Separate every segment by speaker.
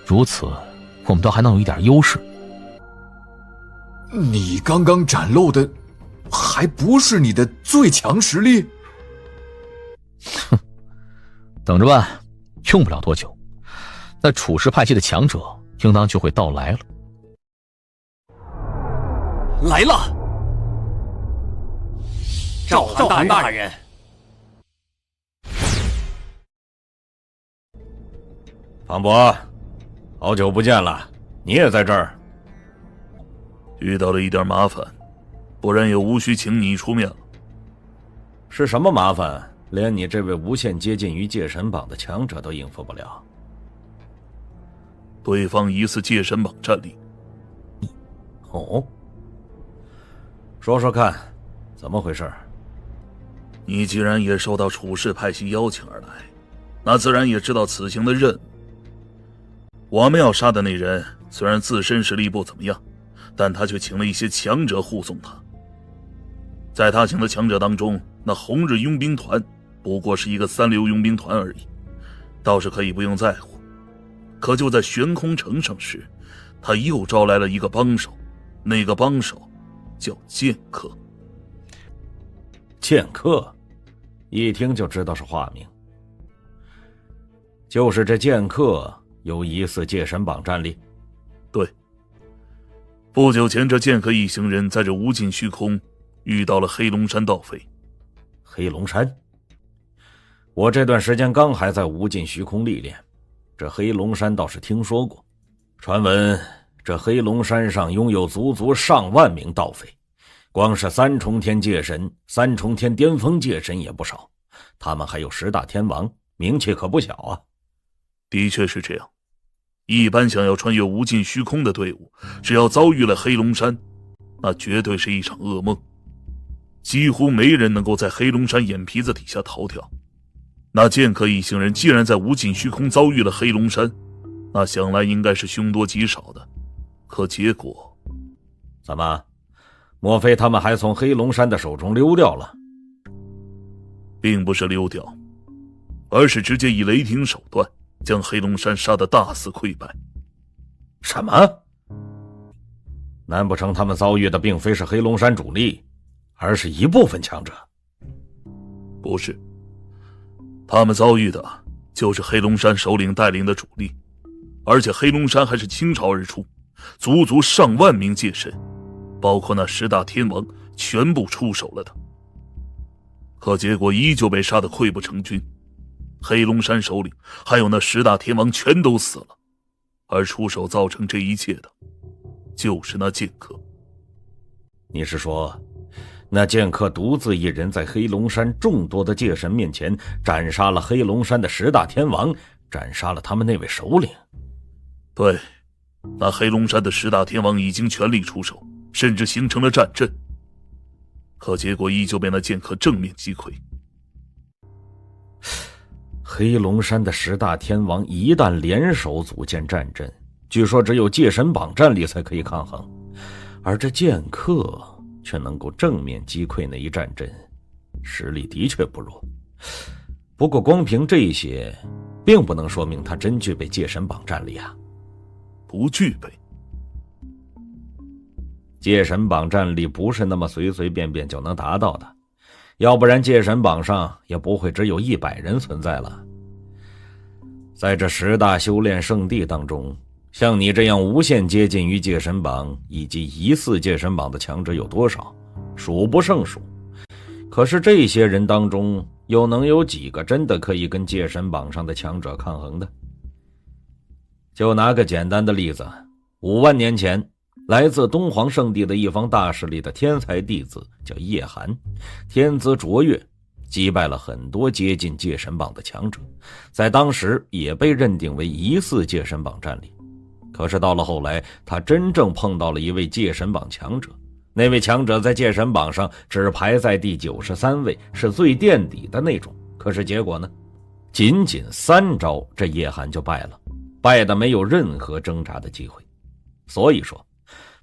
Speaker 1: 如此我们倒还能有一点优势。
Speaker 2: 你刚刚展露的还不是你的最强实力？
Speaker 1: 哼，等着办，用不了多久，那处士派系的强者应当就会到来了。
Speaker 3: 来了，赵涵大人。
Speaker 4: 庞博，好久不见了，你也在这儿？
Speaker 5: 遇到了一点麻烦，不然也无需请你出面了。
Speaker 4: 是什么麻烦？连你这位无限接近于戒神榜的强者都应付不了。
Speaker 5: 对方疑似戒神榜战力。
Speaker 4: 哦，说说看，怎么回事？
Speaker 5: 你既然也受到处士派系邀请而来，那自然也知道此行的任务。我们要杀的那人虽然自身实力不怎么样，但他却请了一些强者护送他。在他请的强者当中，那红日佣兵团不过是一个三流佣兵团而已，倒是可以不用在乎。可就在悬空城上时，他又招来了一个帮手，那个帮手叫剑客。
Speaker 4: 剑客，一听就知道是化名。就是这剑客有疑似戒神榜战力。
Speaker 5: 对，不久前这剑客一行人在这无尽虚空遇到了黑龙山盗匪。
Speaker 4: 黑龙山，我这段时间刚还在无尽虚空历练，这黑龙山倒是听说过。传闻这黑龙山上拥有足上万名盗匪，光是三重天戒神、三重天巅峰戒神也不少，他们还有10大天王，名气可不小啊。
Speaker 5: 的确是这样，一般想要穿越无尽虚空的队伍，只要遭遇了黑龙山，那绝对是一场噩梦，几乎没人能够在黑龙山眼皮子底下逃掉。那剑客一行人既然在无尽虚空遭遇了黑龙山，那想来应该是凶多吉少的。可结果，
Speaker 4: 怎么？莫非他们还从黑龙山的手中溜掉了？
Speaker 5: 并不是溜掉，而是直接以雷霆手段将黑龙山杀得大肆溃败。
Speaker 4: 什么？难不成他们遭遇的并非是黑龙山主力，而是一部分强者？
Speaker 5: 不是，他们遭遇的就是黑龙山首领带领的主力，而且黑龙山还是倾巢而出，足上万名戒神，包括那10大天王全部出手了的。可结果依旧被杀得溃不成军，黑龙山首领还有那10大天王全都死了，而出手造成这一切的就是那剑客。
Speaker 4: 你是说那剑客独自一人在黑龙山众多的戒神面前斩杀了黑龙山的10大天王，斩杀了他们那位首领？
Speaker 5: 对，那黑龙山的10大天王已经全力出手，甚至形成了战阵，可结果依旧被那剑客正面击溃。
Speaker 4: 黑龙山的10大天王一旦联手组建战阵，据说只有戒神榜战力才可以抗衡，而这剑客却能够正面击溃那一战阵，实力的确不弱。不过光凭这些并不能说明他真具备戒神榜战力啊。
Speaker 5: 不具备。
Speaker 4: 戒神榜战力不是那么随随便便就能达到的，要不然戒神榜上也不会只有100人存在了。在这10大修炼圣地当中，像你这样无限接近于戒神榜以及疑似戒神榜的强者有多少？数不胜数。可是这些人当中，又能有几个真的可以跟戒神榜上的强者抗衡的？就拿个简单的例子，5万年前，来自东皇圣地的一方大势力的天才弟子叫叶寒，天资卓越，击败了很多接近戒神榜的强者，在当时也被认定为疑似戒神榜战力。可是到了后来，他真正碰到了一位戒神榜强者，那位强者在戒神榜上只排在第93位，是最垫底的那种。可是结果呢？仅仅3招，这叶寒就败了，败得没有任何挣扎的机会。所以说，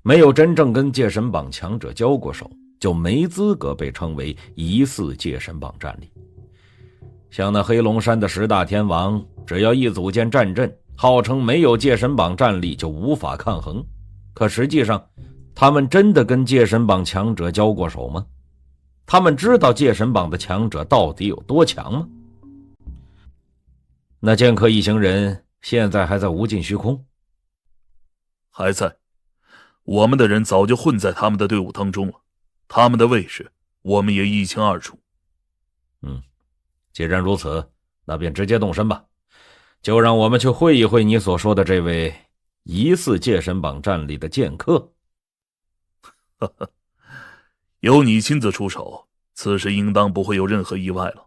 Speaker 4: 没有真正跟戒神榜强者交过手，就没资格被称为疑似戒神榜战力。像那黑龙山的10大天王，只要一组建战阵，号称没有戒神榜战力就无法抗衡，可实际上他们真的跟戒神榜强者交过手吗？他们知道戒神榜的强者到底有多强吗？那剑客一行人现在还在无尽虚空？
Speaker 5: 还在，我们的人早就混在他们的队伍当中了，他们的位置我们也一清二楚。
Speaker 4: 既然如此，那便直接动身吧，就让我们去会一会你所说的这位疑似戒神榜战力的剑客。
Speaker 5: 呵呵，由你亲自出手，此事应当不会有任何意外了。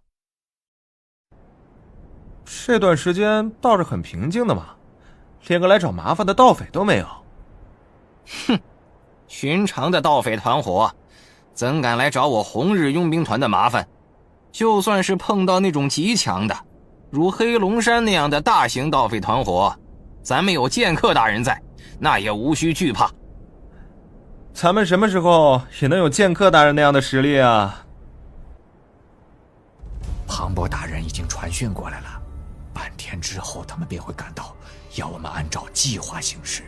Speaker 6: 这段时间倒是很平静的嘛，连个来找麻烦的盗匪都没有。
Speaker 3: 哼，寻常的盗匪团伙怎敢来找我红日佣兵团的麻烦？就算是碰到那种极强的，如黑龙山那样的大型盗匪团伙，咱们有剑客大人在，那也无需惧怕。
Speaker 6: 咱们什么时候也能有剑客大人那样的实力啊？
Speaker 2: 庞博大人已经传讯过来了，半天之后他们便会赶到，要我们按照计划行事。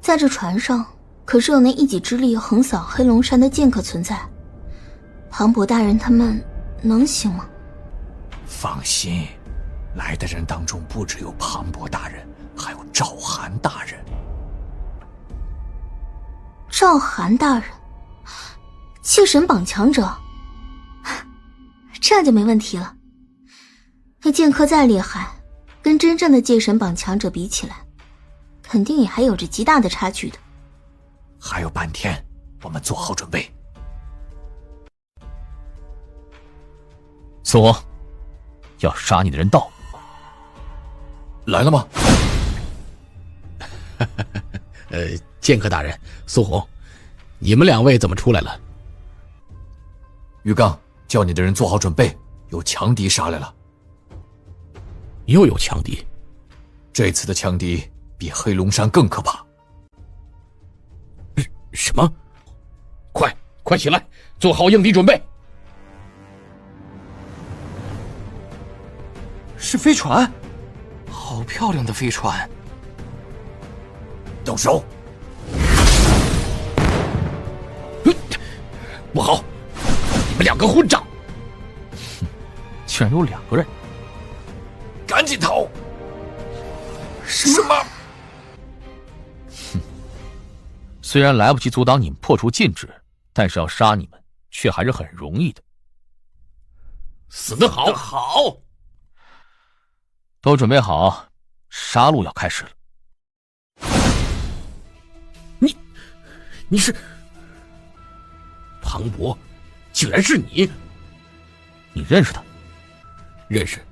Speaker 7: 在这船上可是有那一己之力横扫黑龙山的剑客存在，庞博大人他们能行吗？
Speaker 2: 放心，来的人当中不只有庞博大人，还有赵涵大人。
Speaker 7: 赵涵大人，戒神榜强者，这样就没问题了。那剑客再厉害，跟真正的戒神榜强者比起来，肯定也还有着极大的差距的。
Speaker 2: 还有半天，我们做好准备。
Speaker 1: 苏红，要杀你的人到。
Speaker 2: 来了吗？
Speaker 8: 剑客大人，苏红，你们两位怎么出来了？
Speaker 2: 于刚，叫你的人做好准备，有强敌杀来了。
Speaker 8: 又有强敌？
Speaker 2: 这次的强敌比黑龙山更可怕。
Speaker 8: 什么？快起来，做好应敌准备。
Speaker 6: 是飞船，
Speaker 3: 好漂亮的飞船！
Speaker 2: 动手！
Speaker 8: 不好，你们两个混账！
Speaker 1: 居然有2个人！
Speaker 2: 赶紧逃！
Speaker 7: 什么？
Speaker 1: 虽然来不及阻挡你们破除禁制，但是要杀你们却还是很容易的。
Speaker 8: 死得好！
Speaker 3: 好！
Speaker 1: 都准备好，杀戮要开始了。
Speaker 8: 你是庞博，竟然是你！
Speaker 1: 你认识他？
Speaker 8: 认识。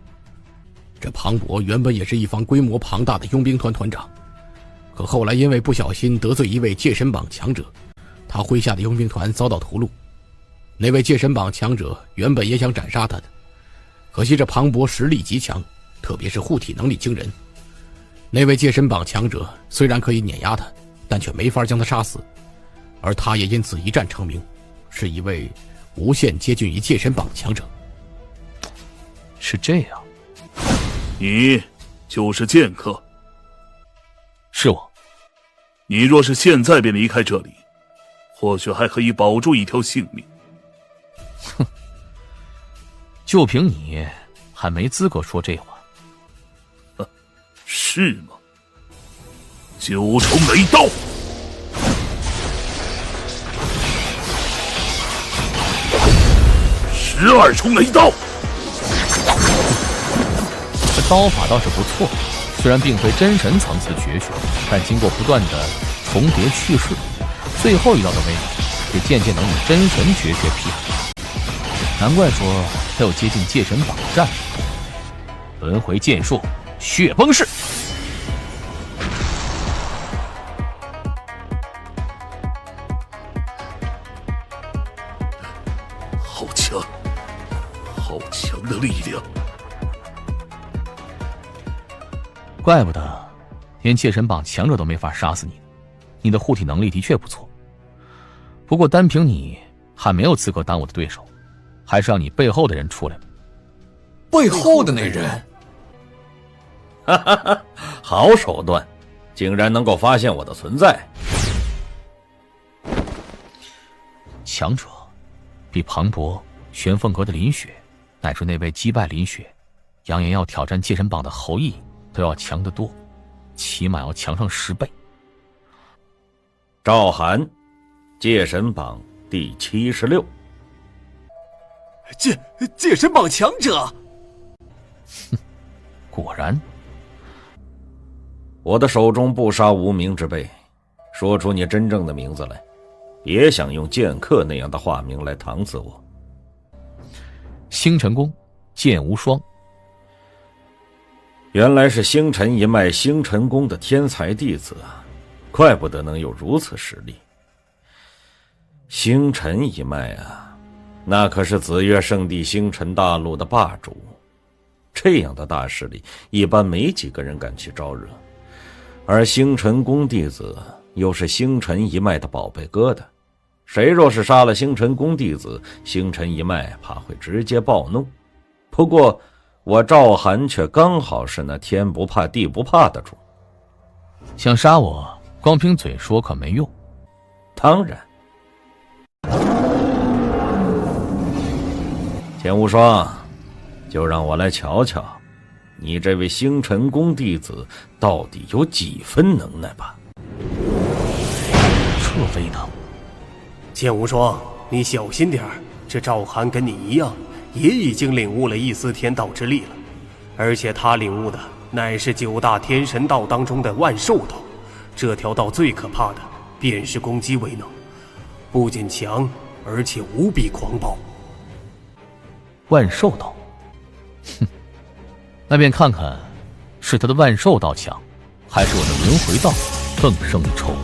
Speaker 8: 这庞博原本也是一方规模庞大的佣兵团团长，可后来因为不小心得罪一位戒神榜强者，他麾下的佣兵团遭到屠戮。那位戒神榜强者原本也想斩杀他的，可惜这庞博实力极强，特别是护体能力惊人。那位戒神榜强者虽然可以碾压他，但却没法将他杀死，而他也因此一战成名，是一位无限接近于戒神榜强者。
Speaker 1: 是这样。
Speaker 5: 你就是剑客？
Speaker 1: 是我。
Speaker 5: 你若是现在便离开这里，或许还可以保住一条性命。
Speaker 1: 哼，就凭你还没资格说这话。
Speaker 5: 是吗？9重雷刀，12重雷刀。
Speaker 1: 这刀法倒是不错，虽然并非真神层次的绝学，但经过不断的重叠去世，最后一刀的威力也渐渐能与真神绝学媲美。难怪说他有接近戒神榜的战力。轮回剑术，血崩式。
Speaker 5: 好强，好强的力量！
Speaker 1: 怪不得连戒神榜强者都没法杀死你，你的护体能力的确不错。不过单凭你还没有资格当我的对手，还是让你背后的人出来吧。
Speaker 2: 背后的那人？
Speaker 4: 哈哈哈，好手段，竟然能够发现我的存在。
Speaker 1: 强者比庞博、玄凤阁的林雪，乃至那位击败林雪、扬言要挑战戒神榜的侯毅都要强得多，起码要强上10倍。
Speaker 4: 赵涵，戒神榜第76。
Speaker 9: 戒神榜强者。
Speaker 1: 果然，
Speaker 4: 我的手中不杀无名之辈，说出你真正的名字来，别想用剑客那样的化名来搪死我。
Speaker 1: 星辰宫，剑无双。
Speaker 4: 原来是星辰一脉星辰宫的天才弟子啊，怪不得能有如此实力。星辰一脉啊，那可是紫月圣地星辰大陆的霸主，这样的大势力一般没几个人敢去招惹，而星辰宫弟子又是星辰一脉的宝贝疙瘩，谁若是杀了星辰宫弟子，星辰一脉怕会直接暴怒。不过我赵涵却刚好是那天不怕地不怕的主，
Speaker 1: 想杀我光凭嘴说可没用。
Speaker 4: 当然。钱无双，就让我来瞧瞧你这位星辰宫弟子到底有几分能耐吧。
Speaker 1: 这威能！
Speaker 9: 剑无双，你小心点儿，这赵涵跟你一样，也已经领悟了一丝天道之力了，而且他领悟的乃是9大天神道当中的万兽道，这条道最可怕的便是攻击威能，不仅强，而且无比狂暴。
Speaker 1: 万兽道，哼，那便看看是他的万兽道强，还是我的轮回道更胜一筹。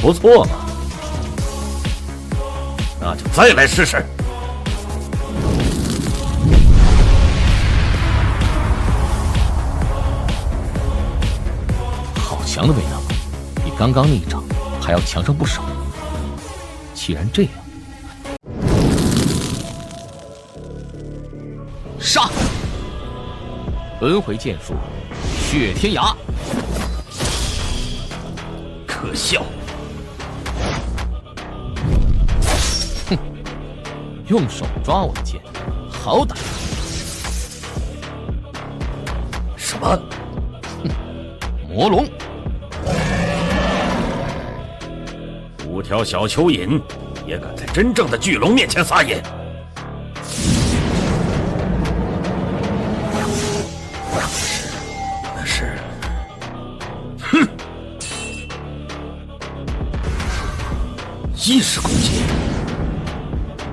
Speaker 4: 不错嘛，那就再来试试。
Speaker 1: 好强的威能，比刚刚那一掌还要强上不少。既然这样，杀！轮回剑术，血天涯。
Speaker 4: 可笑！
Speaker 1: 哼，用手抓我的剑，好歹！
Speaker 4: 什么？
Speaker 1: 哼，魔龙
Speaker 4: 5条小蚯蚓也敢在真正的巨龙面前撒野？那是，哼！意识攻击，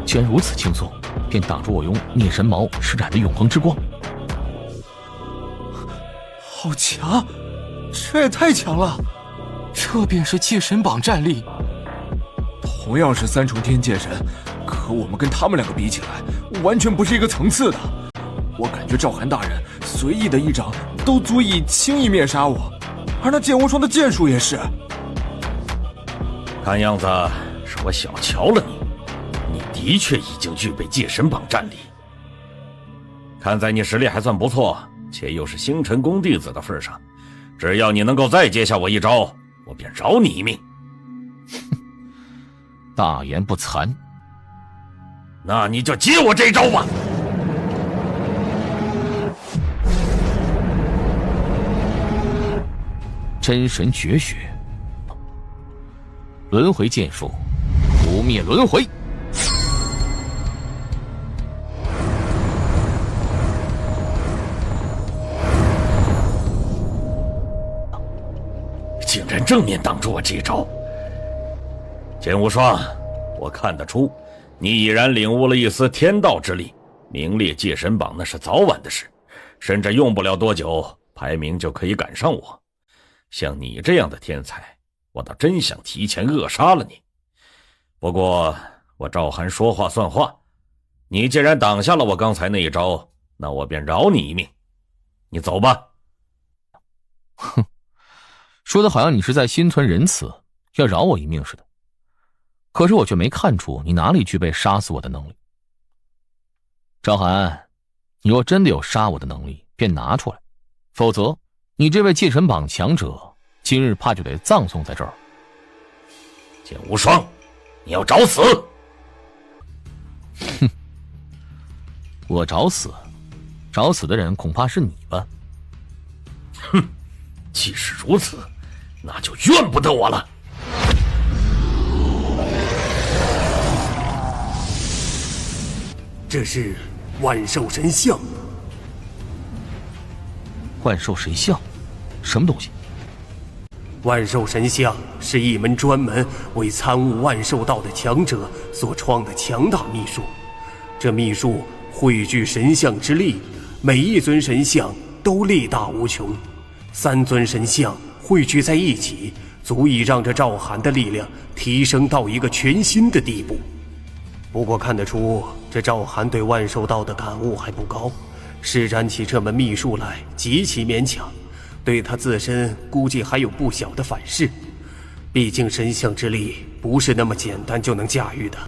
Speaker 1: 居然如此轻松，便挡住我用灭神矛施展的永恒之光。
Speaker 6: 好强，这也太强了！
Speaker 3: 这便是戒神榜战力。
Speaker 6: 同样是3重天界神，可我们跟他们2个比起来，完全不是一个层次的。我感觉赵涵大人随意的一掌都足以轻易灭杀我，而那剑无双的剑术也是。
Speaker 4: 看样子是我小瞧了你，你的确已经具备戒神榜战力。看在你实力还算不错，且又是星辰宫弟子的份上，只要你能够再接下我一招，我便饶你一命。
Speaker 1: 大言不惭，
Speaker 4: 那你就接我这一招吧。
Speaker 1: 真神绝学，轮回剑术，不灭轮回。
Speaker 4: 竟然正面挡住我这一招。剑无双，我看得出你已然领悟了一丝天道之力，名列戒神榜那是早晚的事，甚至用不了多久，排名就可以赶上我。像你这样的天才，我倒真想提前扼杀了你。不过我赵涵说话算话，你既然挡下了我刚才那一招，那我便饶你一命。你走吧。
Speaker 1: 哼，说的好像你是在心存仁慈，要饶我一命似的。可是我却没看出你哪里具备杀死我的能力。赵涵，你若真的有杀我的能力，便拿出来，否则你这位戒神榜强者今日怕就得葬送在这儿。
Speaker 4: 剑无双，你要找死！
Speaker 1: 哼，我找死？找死的人恐怕是你吧？
Speaker 4: 哼，既是如此，那就怨不得我了。
Speaker 9: 这是万寿神像。
Speaker 1: 万寿神像？什么东西？
Speaker 9: 万寿神像是一门专门为参悟万寿道的强者所创的强大秘术。这秘术汇聚神像之力，每一尊神像都力大无穷。3尊神像汇聚在一起，足以让这赵涵的力量提升到一个全新的地步。不过看得出，这赵涵对万寿道的感悟还不高，施展起这门秘术来极其勉强。对他自身估计还有不小的反噬，毕竟神像之力不是那么简单就能驾驭的。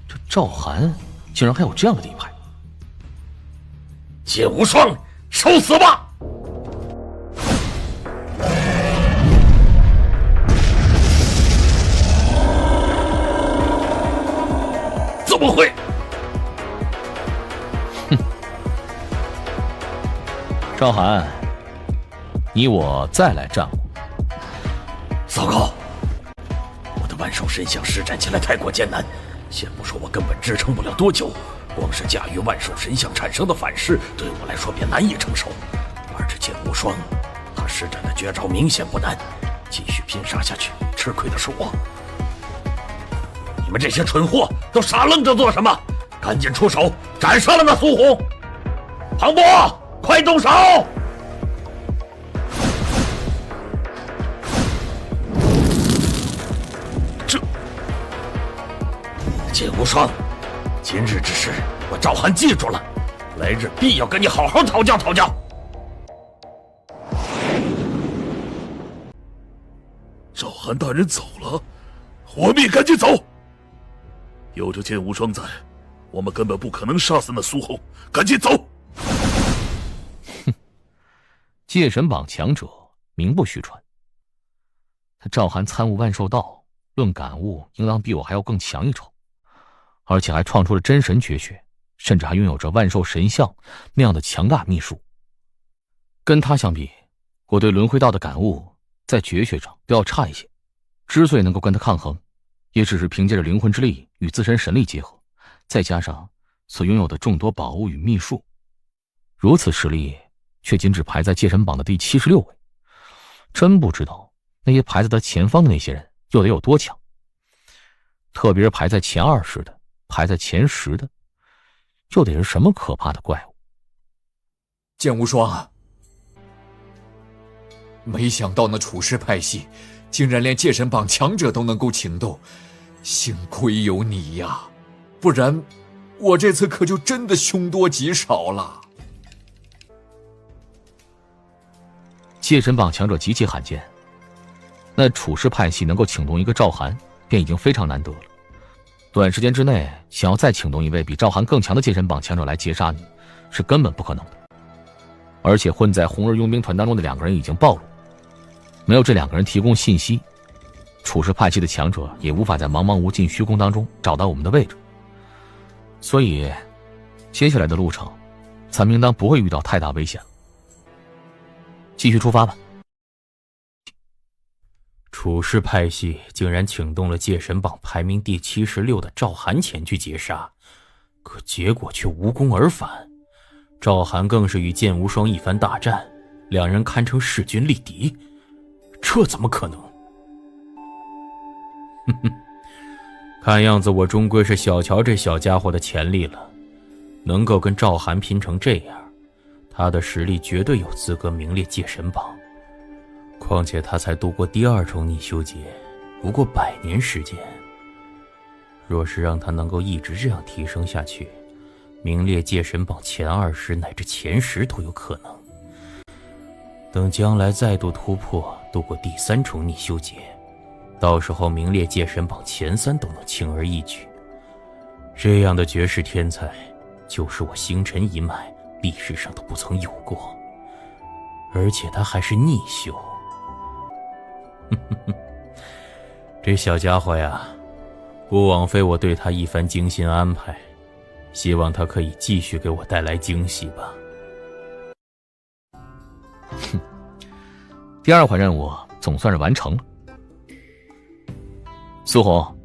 Speaker 1: 这赵涵竟然还有这样的底牌！
Speaker 4: 剑无双，受死吧！怎么会？
Speaker 1: 哼！赵涵。你我再来战我。
Speaker 4: 糟糕！我的万寿神像施展起来太过艰难，先不说我根本支撑不了多久，光是驾驭万寿神像产生的反噬，对我来说便难以承受。而这剑无双，他施展的绝招明显不难，继续拼杀下去，吃亏的是我。你们这些蠢货，都傻愣着做什么？赶紧出手，斩杀了那苏红！庞博，快动手！剑无双，今日之事我赵涵记住了，来日必要跟你好好讨教讨教。
Speaker 5: 赵涵大人走了，我们也赶紧走。有着剑无双在，我们根本不可能杀死那苏红，赶紧走。
Speaker 1: 哼，戒神榜强者名不虚传。他赵涵参悟万寿道，论感悟应当比我还要更强一筹。而且还创出了真神绝学，甚至还拥有着万寿神像那样的强大秘术。跟他相比，我对轮回道的感悟在绝学上都要差一些。之所以能够跟他抗衡，也只是凭借着灵魂之力与自身神力结合，再加上所拥有的众多宝物与秘术，如此实力却仅只排在戒神榜的第76位。真不知道那些排在他前方的那些人又得有多强，特别是排在前20的，排在前10的，又得是什么可怕的怪物？
Speaker 6: 剑无双啊！没想到那处世派系竟然连戒神榜强者都能够请动，幸亏有你呀，不然我这次可就真的凶多吉少了。
Speaker 1: 戒神榜强者极其罕见，那处世派系能够请动一个赵涵，便已经非常难得了。短时间之内想要再请动一位比赵涵更强的戒神榜强者来截杀你，是根本不可能的。而且混在红日佣兵团当中的2个人已经暴露，没有这2个人提供信息，处世派系的强者也无法在茫茫无尽虚空当中找到我们的位置。所以接下来的路程咱们应当不会遇到太大危险了。继续出发吧。
Speaker 10: 处世派系竟然请动了戒神榜排名第76的赵涵前去截杀，可结果却无功而返。赵涵更是与剑无双一番大战，2人堪称势均力敌，这怎么可能？哼哼，看样子我终归是小瞧这小家伙的潜力了。能够跟赵涵拼成这样，他的实力绝对有资格名列戒神榜。况且他才度过第2重逆修劫，不过100年时间。若是让他能够一直这样提升下去，名列戒神榜前20乃至前10都有可能。等将来再度突破，度过第3重逆修劫，到时候名列戒神榜前3都能轻而易举。这样的绝世天才，就是我星辰一脉历史上都不曾有过，而且他还是逆修。这小家伙呀，不枉费我对他一番精心安排，希望他可以继续给我带来惊喜吧。
Speaker 1: 第2环任务总算是完成了。苏红，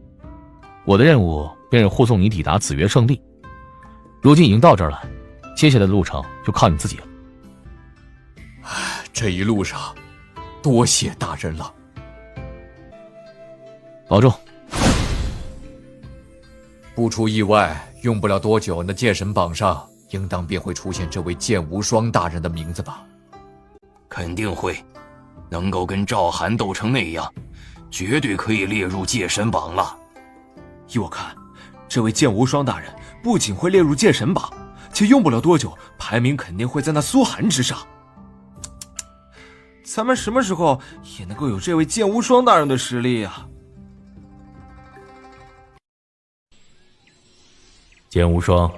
Speaker 1: 我的任务便是护送你抵达紫月圣地，如今已经到这儿了，接下来的路程就靠你自己了。
Speaker 2: 这一路上多谢大人了。
Speaker 1: 保重。
Speaker 2: 不出意外，用不了多久，那戒神榜上应当便会出现这位剑无双大人的名字吧？
Speaker 3: 肯定会，能够跟赵涵斗成那样，绝对可以列入戒神榜了。
Speaker 6: 依我看，这位剑无双大人不仅会列入戒神榜，且用不了多久，排名肯定会在那苏寒之上。咱们什么时候也能够有这位剑无双大人的实力啊？
Speaker 10: 剑无双，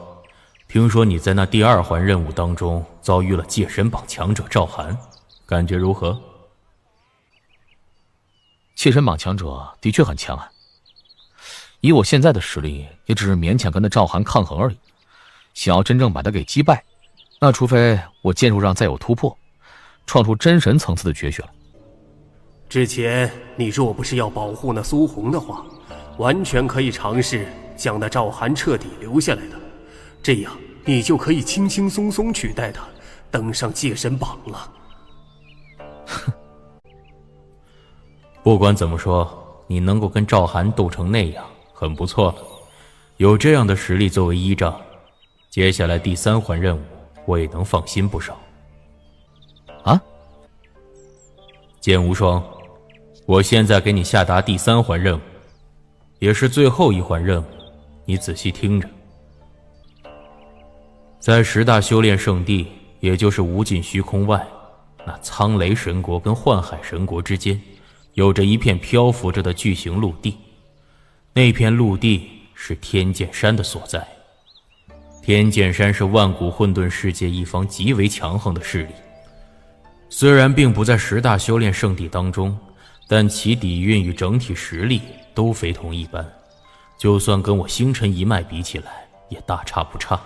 Speaker 10: 听说你在那第2环任务当中遭遇了戒神榜强者赵涵，感觉如何？
Speaker 1: 戒神榜强者的确很强啊，以我现在的实力，也只是勉强跟那赵涵抗衡而已。想要真正把他给击败，那除非我剑术上再有突破，创出真神层次的绝学了。
Speaker 9: 之前你若不是要保护那苏红的话，完全可以尝试将那赵涵彻底留下来的，这样你就可以轻轻松松取代他，登上戒神榜了。
Speaker 10: 不管怎么说，你能够跟赵涵斗成那样，很不错了。有这样的实力作为依仗，接下来第3环任务我也能放心不少。
Speaker 1: 啊？
Speaker 10: 剑无双，我现在给你下达第3环任务，也是最后一环任务，你仔细听着。在10大修炼圣地，也就是无尽虚空外，那苍雷神国跟幻海神国之间，有着一片漂浮着的巨型陆地。那片陆地是天剑山的所在。天剑山是万古混沌世界一方极为强横的势力，虽然并不在10大修炼圣地当中，但其底蕴与整体实力都非同一般，就算跟我星辰一脉比起来，也大差不差。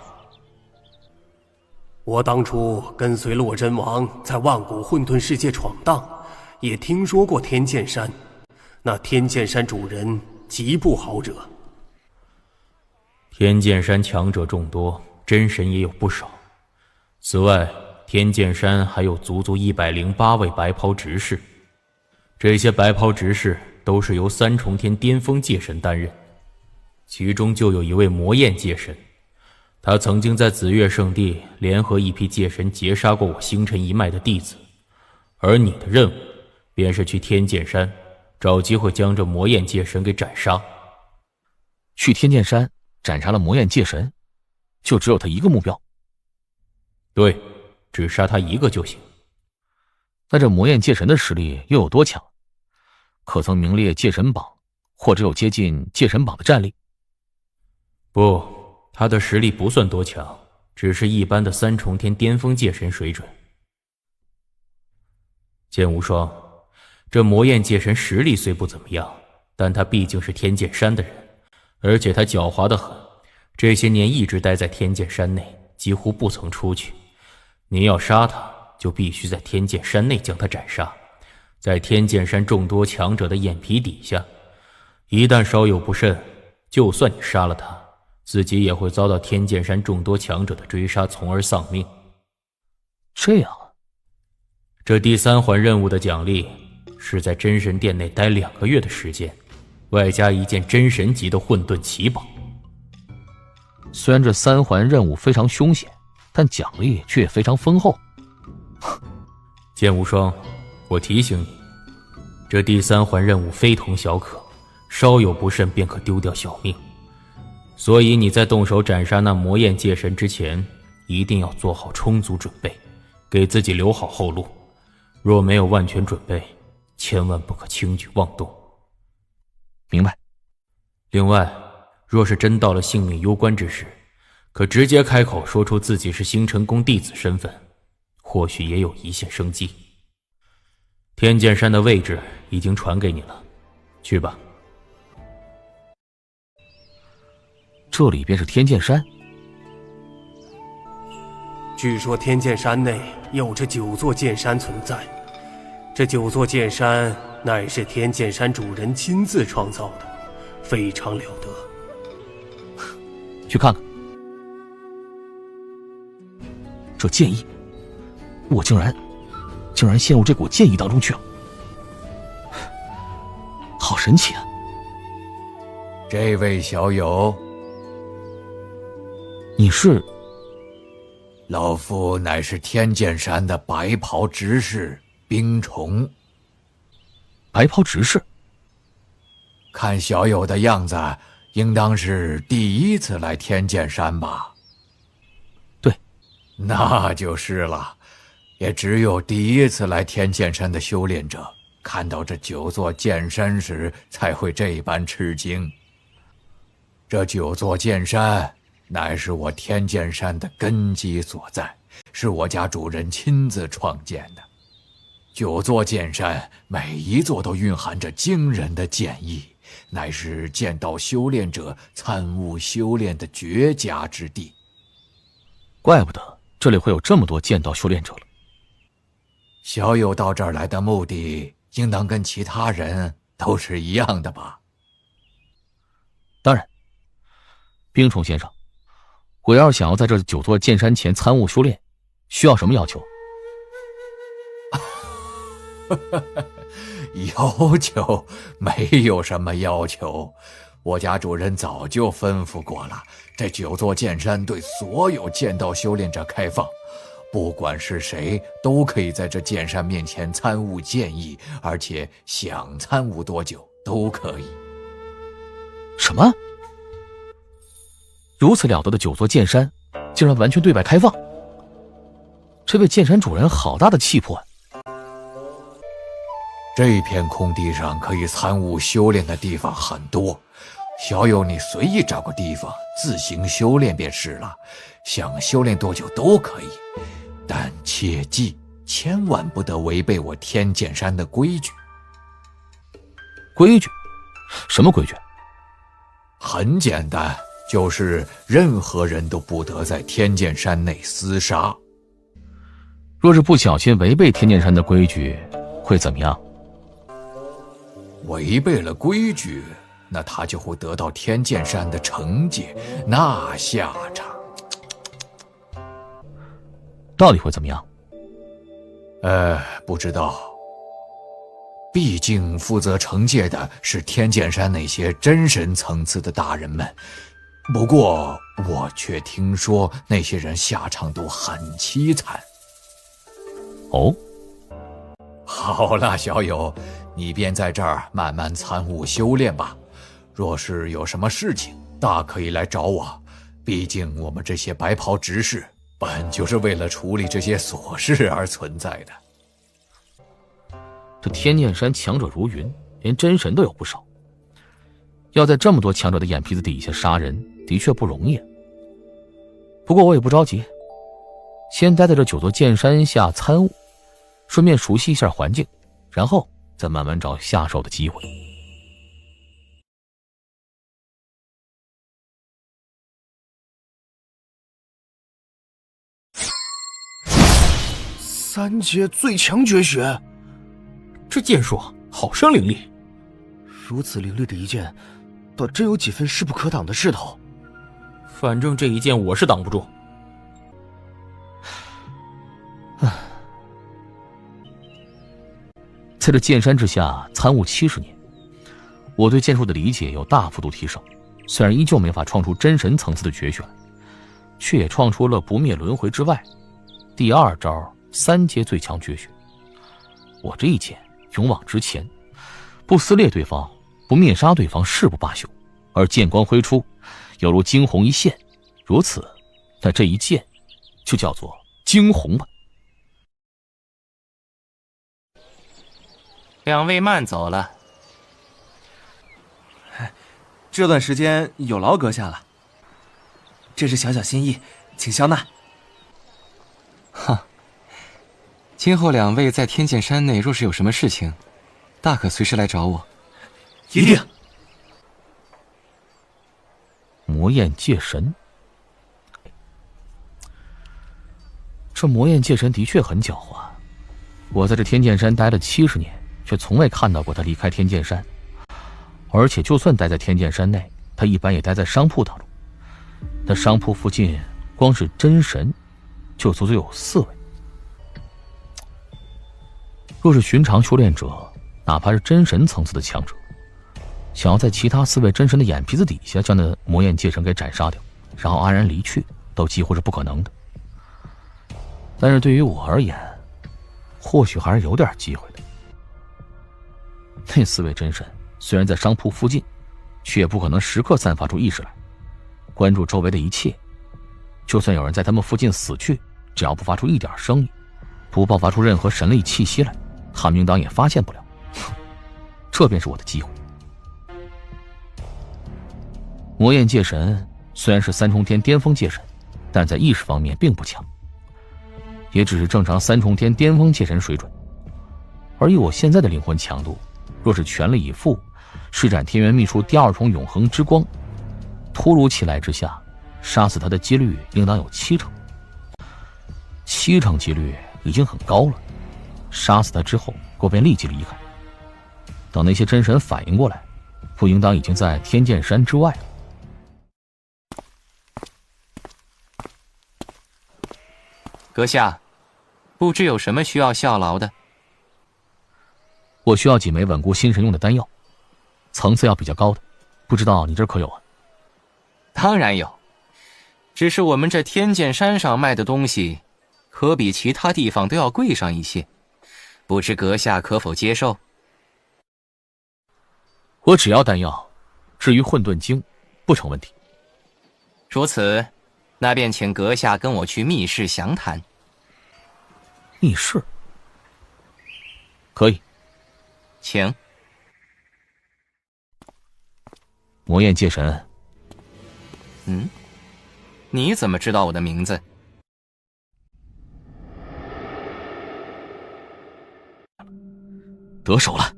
Speaker 9: 我当初跟随洛真王在万古混沌世界闯荡，也听说过天剑山，那天剑山主人极不好惹。
Speaker 10: 天剑山强者众多，真神也有不少。此外，天剑山还有足足108位白袍执事，这些白袍执事都是由3重天巅峰戒神担任，其中就有一位魔焰戒神，他曾经在紫月圣地联合一批戒神截杀过我星辰一脉的弟子，而你的任务便是去天剑山找机会将这魔焰戒神给斩杀。
Speaker 1: 去天剑山斩杀了魔焰戒神，就只有他一个目标？
Speaker 10: 对，只杀他一个就行。
Speaker 1: 那这魔焰戒神的实力又有多强？可曾名列戒神榜，或者有接近戒神榜的战力？
Speaker 10: 不，他的实力不算多强，只是一般的3重天巅峰戒神水准。剑无双，这魔焰戒神实力虽不怎么样，但他毕竟是天剑山的人，而且他狡猾得很，这些年一直待在天剑山内，几乎不曾出去。您要杀他，就必须在天剑山内将他斩杀，在天剑山众多强者的眼皮底下，一旦稍有不慎，就算你杀了他，自己也会遭到天剑山众多强者的追杀，从而丧命。
Speaker 1: 这样啊？
Speaker 10: 这第3环任务的奖励是在真神殿内待2个月的时间，外加一件真神级的混沌奇宝。
Speaker 1: 虽然这3环任务非常凶险，但奖励却也非常丰厚。
Speaker 10: 剑无双，我提醒你，这第3环任务非同小可，稍有不慎便可丢掉小命。所以你在动手斩杀那魔焰戒神之前，一定要做好充足准备，给自己留好后路。若没有万全准备，千万不可轻举妄动。
Speaker 1: 明白。
Speaker 10: 另外，若是真到了性命攸关之时，可直接开口说出自己是星辰宫弟子身份，或许也有一线生机。天剑山的位置已经传给你了，去吧。
Speaker 1: 这里便是天剑山。
Speaker 9: 据说天剑山内有着9座剑山存在，这9座剑山乃是天剑山主人亲自创造的，非常了得。
Speaker 1: 去看看。这剑意，我竟然陷入这股剑意当中去了，好神奇啊！
Speaker 2: 这位小友，
Speaker 1: 你是？
Speaker 2: 老夫乃是天剑山的白袍执事冰虫。
Speaker 1: 白袍执事？
Speaker 2: 看小友的样子，应当是第一次来天剑山吧？
Speaker 1: 对，
Speaker 2: 那就是了。也只有第一次来天剑山的修炼者，看到这9座剑山时，才会这般吃惊。这9座剑山乃是我天剑山的根基所在，是我家主人亲自创建的。9座剑山，每一座都蕴含着惊人的剑意，乃是剑道修炼者参悟修炼的绝佳之地。
Speaker 1: 怪不得这里会有这么多剑道修炼者了。
Speaker 2: 小友到这儿来的目的，应当跟其他人都是一样的吧？
Speaker 1: 当然。冰虫先生，我要是想要在这9座剑山前参悟修炼，需要什么要求？
Speaker 2: 要求没有什么要求，我家主人早就吩咐过了，这9座剑山对所有剑道修炼者开放，不管是谁都可以在这剑山面前参悟剑意，而且想参悟多久都可以。
Speaker 1: 什么？如此了得的9座剑山，竟然完全对外开放！这位剑山主人好大的气魄啊！
Speaker 2: 这片空地上可以参悟修炼的地方很多，小友你随意找个地方自行修炼便是了，想修炼多久都可以，但切记千万不得违背我天剑山的规矩。
Speaker 1: 规矩？什么规矩？
Speaker 2: 很简单，就是任何人都不得在天剑山内厮杀。
Speaker 1: 若是不小心违背天剑山的规矩，会怎么样？
Speaker 2: 违背了规矩，那他就会得到天剑山的惩戒，那下场
Speaker 1: 到底会怎么样？
Speaker 2: 不知道。毕竟负责惩戒的是天剑山那些真神层次的大人们，不过我却听说那些人下场都很凄惨。
Speaker 1: 哦，
Speaker 2: 好了，小友，你便在这儿慢慢参悟修炼吧。若是有什么事情，大可以来找我。毕竟我们这些白袍执事，本就是为了处理这些琐事而存在的。
Speaker 1: 这天剑山强者如云，连真神都有不少。要在这么多强者的眼皮子底下杀人，的确不容易。不过我也不着急，先待在这9座剑山下参悟，顺便熟悉一下环境，然后再慢慢找下手的机会。
Speaker 11: 3阶最强绝学，
Speaker 8: 这剑术好生凌厉。
Speaker 11: 如此凌厉的一剑，倒真有几分势不可挡的势头。
Speaker 8: 反正这一剑我是挡不住。
Speaker 1: 在这剑山之下参悟70年，我对剑术的理解有大幅度提升。虽然依旧没法创出真神层次的绝学，却也创出了不灭轮回之外第2招3阶最强绝学。我这一剑勇往直前，不撕裂对方，不灭杀对方，誓不罢休。而剑光挥出，犹如惊鸿一现，如此，那这一剑就叫做惊鸿吧。
Speaker 3: 2位慢走了。
Speaker 6: 这段时间有劳阁下了。这是小小心意，请消纳。
Speaker 12: 哈，今后2位在天剑山内若是有什么事情，大可随时来找我。
Speaker 6: 一定。
Speaker 1: 魔焰界神，这魔焰界神的确很狡猾。我在这天剑山待了70年，却从未看到过他离开天剑山。而且就算待在天剑山内，他一般也待在商铺当中。那商铺附近，光是真神，就足足有4位。若是寻常修炼者，哪怕是真神层次的强者，想要在其他4位真神的眼皮子底下将那魔焰界神给斩杀掉，然后安然离去，都几乎是不可能的。但是对于我而言，或许还是有点机会的。那4位真神虽然在商铺附近，却也不可能时刻散发出意识来，关注周围的一切。就算有人在他们附近死去，只要不发出一点声音，不爆发出任何神力气息来，他们应当也发现不了。这便是我的机会。魔焰界神虽然是3重天巅峰界神，但在意识方面并不强，也只是正常3重天巅峰界神水准。而以我现在的灵魂强度，若是全力以赴施展天元秘术第2重永恒之光，突如其来之下杀死他的几率应当有7成。7成几率已经很高了，杀死他之后我便立即离开。等那些真神反应过来，我应当已经在天剑山之外了。
Speaker 12: 阁下，不知有什么需要效劳的？
Speaker 1: 我需要几枚稳固心神用的丹药，层次要比较高的，不知道你这儿可有啊？
Speaker 12: 当然有，只是我们这天剑山上卖的东西，可比其他地方都要贵上一些，不知阁下可否接受？
Speaker 1: 我只要丹药，至于混沌经，不成问题。
Speaker 12: 如此，那便请阁下跟我去密室详谈。
Speaker 1: 密室？可以。
Speaker 12: 请。
Speaker 1: 魔焰界神。
Speaker 12: 你怎么知道我的名字？
Speaker 1: 得手了。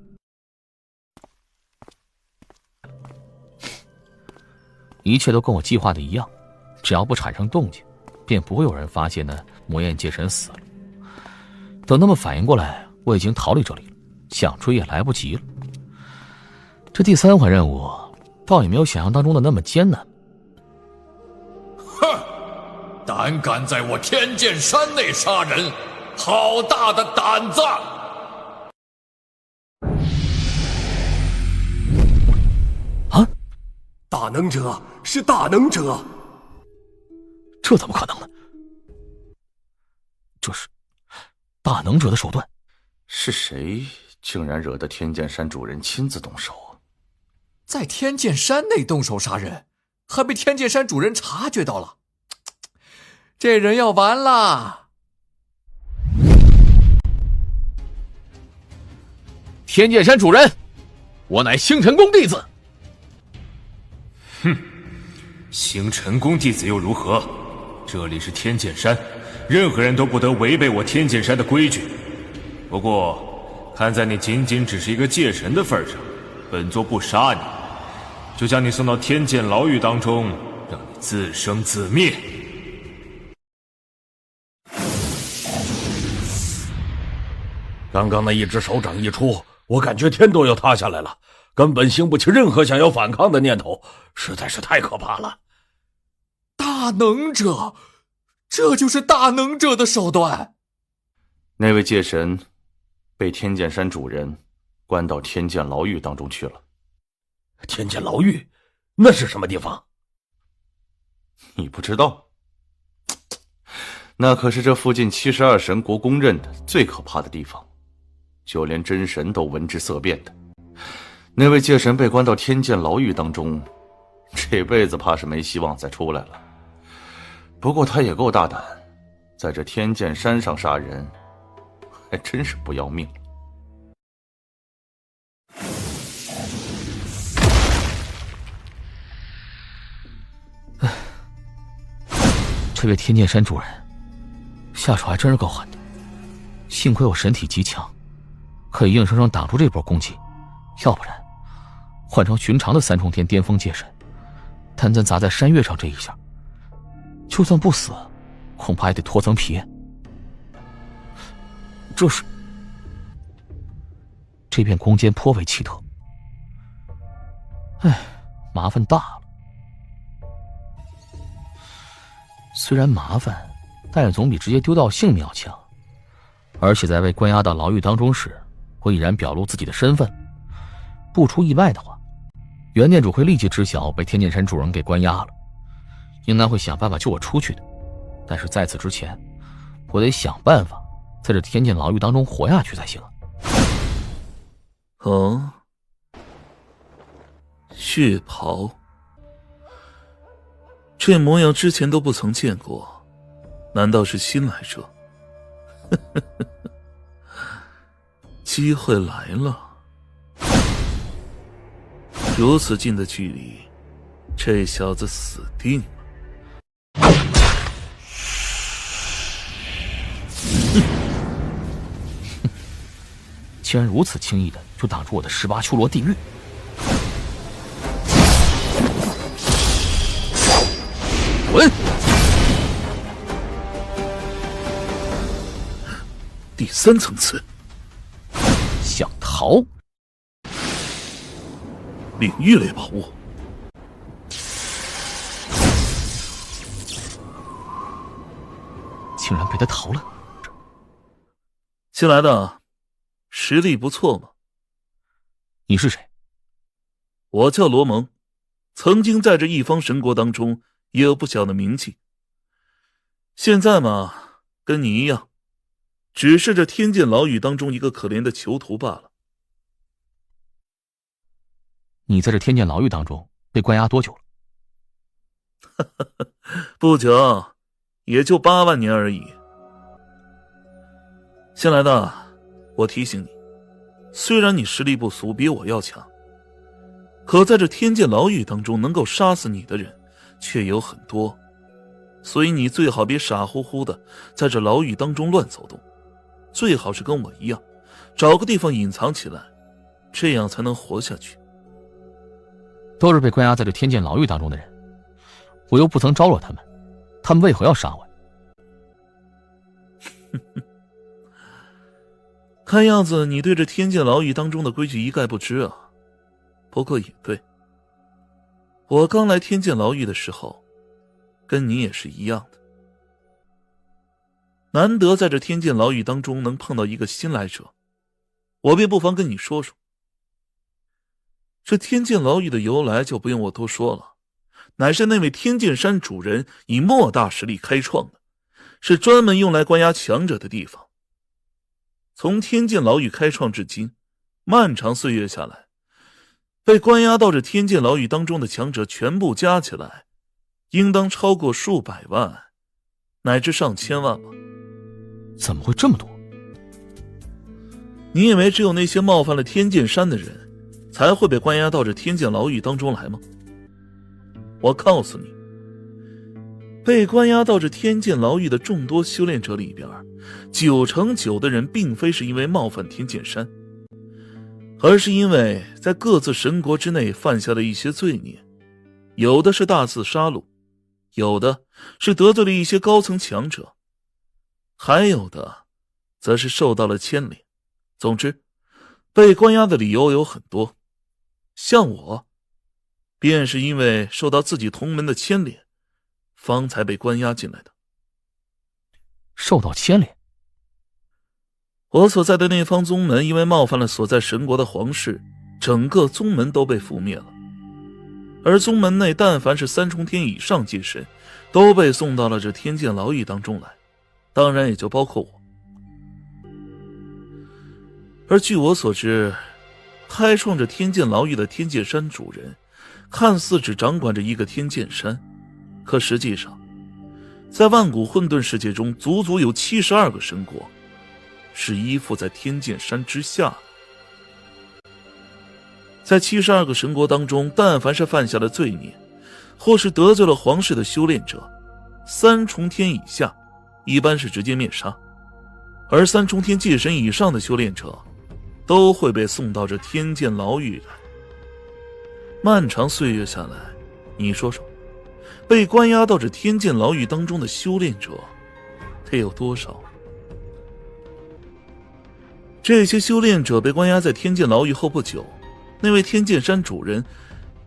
Speaker 1: 一切都跟我计划的一样，只要不产生动静，便不会有人发现呢魔焰界神死了。等他们反应过来，我已经逃离这里了，想追也来不及了。这第3环任务倒也没有想象当中的那么艰难。
Speaker 2: 哼，胆敢在我天剑山内杀人，好大的胆子！
Speaker 1: 啊！
Speaker 9: 大能者是大能者，
Speaker 1: 这怎么可能呢？这是大能者的手段。
Speaker 13: 是谁竟然惹得天剑山主人亲自动手啊？
Speaker 2: 在天剑山内动手杀人，还被天剑山主人察觉到了，这人要完了！
Speaker 1: 天剑山主人，我乃星辰宫弟子。
Speaker 14: 哼，星辰宫弟子又如何？这里是天剑山，任何人都不得违背我天剑山的规矩。不过，看在你仅仅只是一个界神的份上，本座不杀你，就将你送到天剑牢狱当中，让你自生自灭。
Speaker 4: 刚刚那一只手掌一出，我感觉天都要塌下来了，根本兴不起任何想要反抗的念头，实在是太可怕了。
Speaker 2: 大能者，这就是大能者的手段。
Speaker 13: 那位界神被天剑山主人关到天剑牢狱当中去了。
Speaker 4: 天剑牢狱？那是什么地方？
Speaker 13: 你不知道？那可是这附近72神国公认的最可怕的地方，就连真神都闻之色变的。那位界神被关到天剑牢狱当中，这辈子怕是没希望再出来了。不过他也够大胆，在这天剑山上杀人，还真是不要命了。
Speaker 1: 这位天剑山主人下手还真是够狠的，幸亏我身体极强，可以硬生生挡住这波攻击，要不然换成寻常的三重天巅峰界神，单单砸在山岳上这一下，就算不死，恐怕也得脱层皮。这是……这片空间颇为奇特，唉，麻烦大了。虽然麻烦，但也总比直接丢掉性命要强。而且在被关押到牢狱当中时，我已然表露自己的身份，不出意外的话，原店主会立即知晓被天剑山主人给关押了，应该会想办法救我出去的。但是在此之前，我得想办法在这天剑牢狱当中活下去才行啊。
Speaker 5: 哦，血袍，这模样之前都不曾见过，难道是新来者？机会来了！如此近的距离，这小子死定了！
Speaker 1: 竟然如此轻易的就挡住我的18修罗地狱！滚！
Speaker 5: 第3层次，
Speaker 1: 想逃？
Speaker 5: 领域类宝物，
Speaker 1: 竟然被他逃了！
Speaker 5: 新来的，实力不错嘛。
Speaker 1: 你是谁？
Speaker 5: 我叫罗蒙，曾经在这一方神国当中也有不小的名气。现在嘛，跟你一样，只是这天剑牢狱当中一个可怜的囚徒罢了。
Speaker 1: 你在这天剑牢狱当中被关押多久了？
Speaker 5: 不久，也就8万年而已。新来的，我提醒你，虽然你实力不俗，比我要强，可在这天剑牢狱当中能够杀死你的人却有很多，所以你最好别傻乎乎的在这牢狱当中乱走动，最好是跟我一样，找个地方隐藏起来，这样才能活下去。
Speaker 1: 都是被关押在这天剑牢狱当中的人，我又不曾招惹他们，他们为何要杀我？
Speaker 5: 看样子你对这天剑牢狱当中的规矩一概不知啊。不过也对，我刚来天剑牢狱的时候，跟你也是一样的。难得在这天剑牢狱当中能碰到一个新来者，我便不妨跟你说说。这天剑牢狱的由来就不用我多说了，乃是那位天剑山主人以莫大实力开创的，是专门用来关押强者的地方。从天剑牢狱开创至今，漫长岁月下来，被关押到这天剑牢狱当中的强者全部加起来，应当超过数百万，乃至上千万吧。
Speaker 1: 怎么会这么多？
Speaker 5: 你以为只有那些冒犯了天剑山的人才会被关押到这天剑牢狱当中来吗？我告诉你，被关押到这天剑牢狱的众多修炼者里边，9成9的人并非是因为冒犯天剑山，而是因为在各自神国之内犯下的一些罪孽，有的是大肆杀戮，有的是得罪了一些高层强者，还有的则是受到了牵连。总之，被关押的理由有很多，像我便是因为受到自己同门的牵连，方才被关押进来的。
Speaker 1: 受到牵连？
Speaker 5: 我所在的那方宗门因为冒犯了所在神国的皇室，整个宗门都被覆灭了。而宗门内但凡是3重天以上界神，都被送到了这天剑牢狱当中来，当然也就包括我。而据我所知，开创着天剑牢狱的天剑山主人，看似只掌管着一个天剑山，可实际上在万古混沌世界中足足有72个神国，是依附在天剑山之下。在72个神国当中，但凡是犯下了罪孽，或是得罪了皇室的修炼者， 3重天以下一般是直接灭杀，而3重天界神以上的修炼者都会被送到这天剑牢狱来。漫长岁月下来，你说说，被关押到这天剑牢狱当中的修炼者得有多少？这些修炼者被关押在天剑牢狱后不久，那位天剑山主人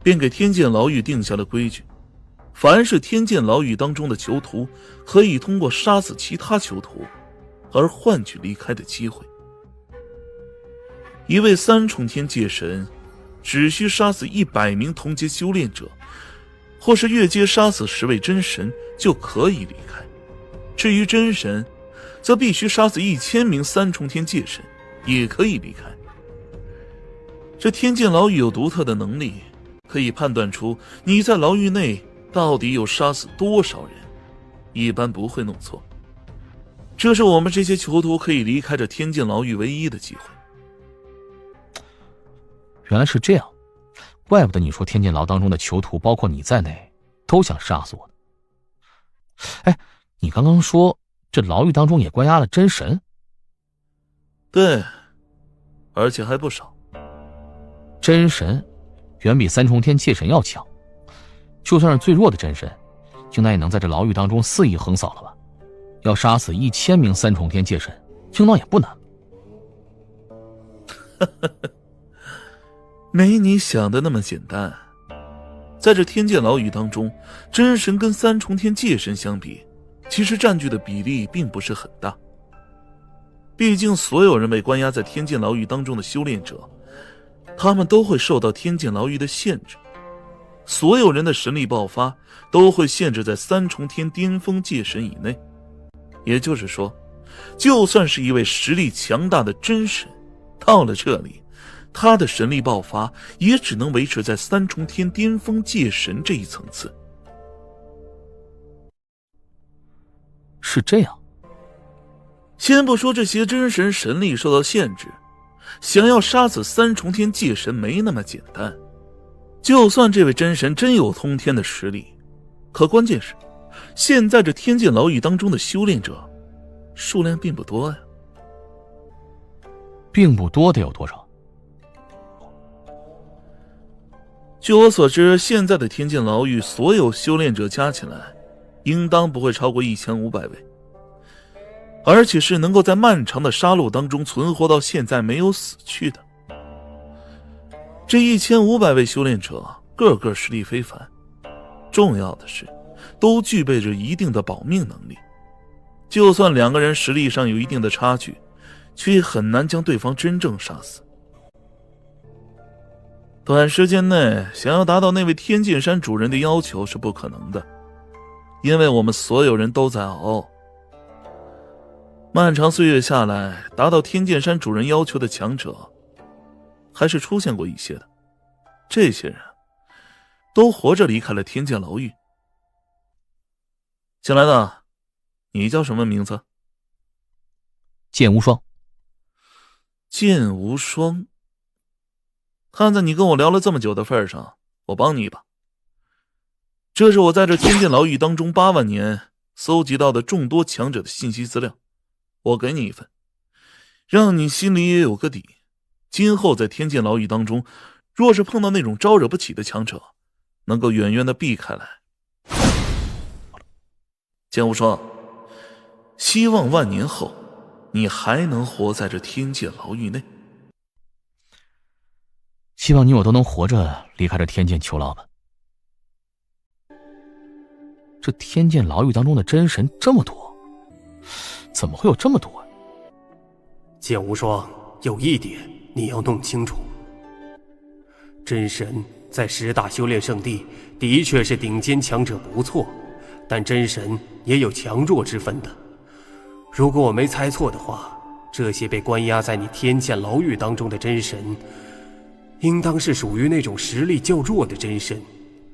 Speaker 5: 便给天剑牢狱定下了规矩，凡是天剑牢狱当中的囚徒可以通过杀死其他囚徒而换取离开的机会。一位3重天界神只需杀死100名同阶修炼者，或是越阶杀死10位真神就可以离开。至于真神，则必须杀死1000名3重天界神也可以离开。这天剑牢狱有独特的能力，可以判断出你在牢狱内到底有杀死多少人，一般不会弄错。这是我们这些囚徒可以离开这天剑牢狱唯一的机会。
Speaker 1: 原来是这样，怪不得你说天剑牢当中的囚徒包括你在内都想杀死我呢。哎，你刚刚说这牢狱当中也关押了真神？
Speaker 5: 对，而且还不少。
Speaker 1: 真神远比3重天界神要强，就算是最弱的真神，应该也能在这牢狱当中肆意横扫了吧？要杀死1000名3重天界神，应当也不难。
Speaker 5: 没你想的那么简单。在这天剑牢狱当中，真神跟3重天界神相比，其实占据的比例并不是很大。毕竟所有人被关押在天剑牢狱当中的修炼者，他们都会受到天剑牢狱的限制，所有人的神力爆发都会限制在3重天巅峰界神以内。也就是说，就算是一位实力强大的真神，到了这里，他的神力爆发也只能维持在3重天巅峰界神这一层次。
Speaker 1: 是这样。
Speaker 5: 先不说这些真神神力受到限制，想要杀死3重天界神没那么简单。就算这位真神真有通天的实力，可关键是现在这天剑牢狱当中的修炼者数量并不多呀。
Speaker 1: 并不多得有多少？
Speaker 5: 据我所知，现在的天剑牢狱所有修炼者加起来应当不会超过1500位，而且是能够在漫长的杀戮当中存活到现在没有死去的。这1500位修炼者个个实力非凡，重要的是都具备着一定的保命能力，就算2个人实力上有一定的差距，却也很难将对方真正杀死。短时间内想要达到那位天剑山主人的要求是不可能的，因为我们所有人都在熬。漫长岁月下来，达到天剑山主人要求的强者还是出现过一些的，这些人都活着离开了天剑牢狱。请来的，你叫什么名字？
Speaker 1: 剑无双。
Speaker 5: 剑无双。看在你跟我聊了这么久的份上，我帮你一把。这是我在这天剑牢狱当中8万年搜集到的众多强者的信息资料，我给你一份，让你心里也有个底。今后在天剑牢狱当中，若是碰到那种招惹不起的强者，能够远远的避开来。剑无双，希望万年后你还能活在这天剑牢狱内。
Speaker 1: 希望你我都能活着离开这天剑囚牢吧。这天剑牢狱当中的真神这么多，怎么会有这么多？
Speaker 9: 剑无双，有一点你要弄清楚，真神在10大修炼圣地的确是顶尖强者不错，但真神也有强弱之分的。如果我没猜错的话，这些被关押在你天剑牢狱当中的真神，应当是属于那种实力较弱的真神，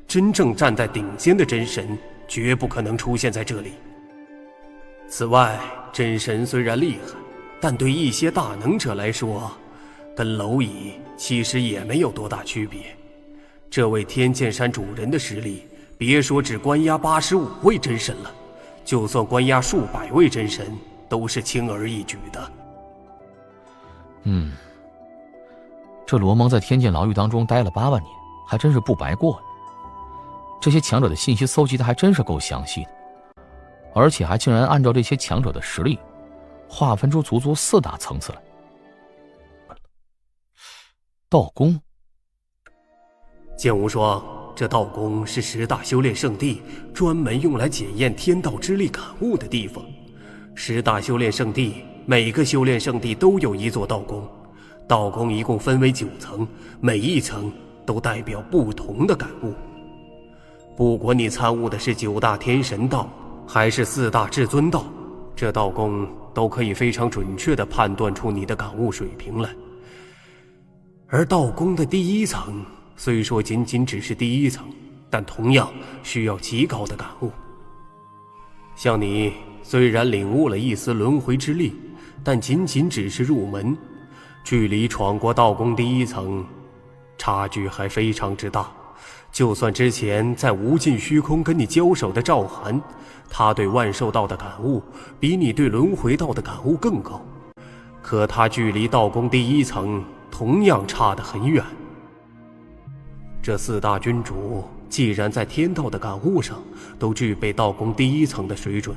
Speaker 9: 真正站在顶尖的真神绝不可能出现在这里。此外，真神虽然厉害，但对一些大能者来说，跟蝼蚁其实也没有多大区别。这位天剑山主人的实力，别说只关押85位真神了，就算关押数百位真神，都是轻而易举的。
Speaker 1: 这罗蒙在天剑牢狱当中待了8万年，还真是不白过呀。这些强者的信息搜集的还真是够详细的，而且还竟然按照这些强者的实力划分出足足4大层次来。道宫，
Speaker 9: 剑无双，这道宫是10大修炼圣地专门用来检验天道之力感悟的地方。10大修炼圣地，每个修炼圣地都有一座道宫，道宫一共分为9层，每一层都代表不同的感悟。不管你参悟的是9大天神道，还是4大至尊道，这道宫都可以非常准确地判断出你的感悟水平来。而道宫的第1层，虽说仅仅只是第1层，但同样需要极高的感悟。像你虽然领悟了一丝轮回之力，但仅仅只是入门，距离闯过道宫第1层差距还非常之大。就算之前在无尽虚空跟你交手的赵涵，他对万兽道的感悟比你对轮回道的感悟更高，可他距离道宫第1层同样差得很远。这4大君主既然在天道的感悟上都具备道宫第1层的水准，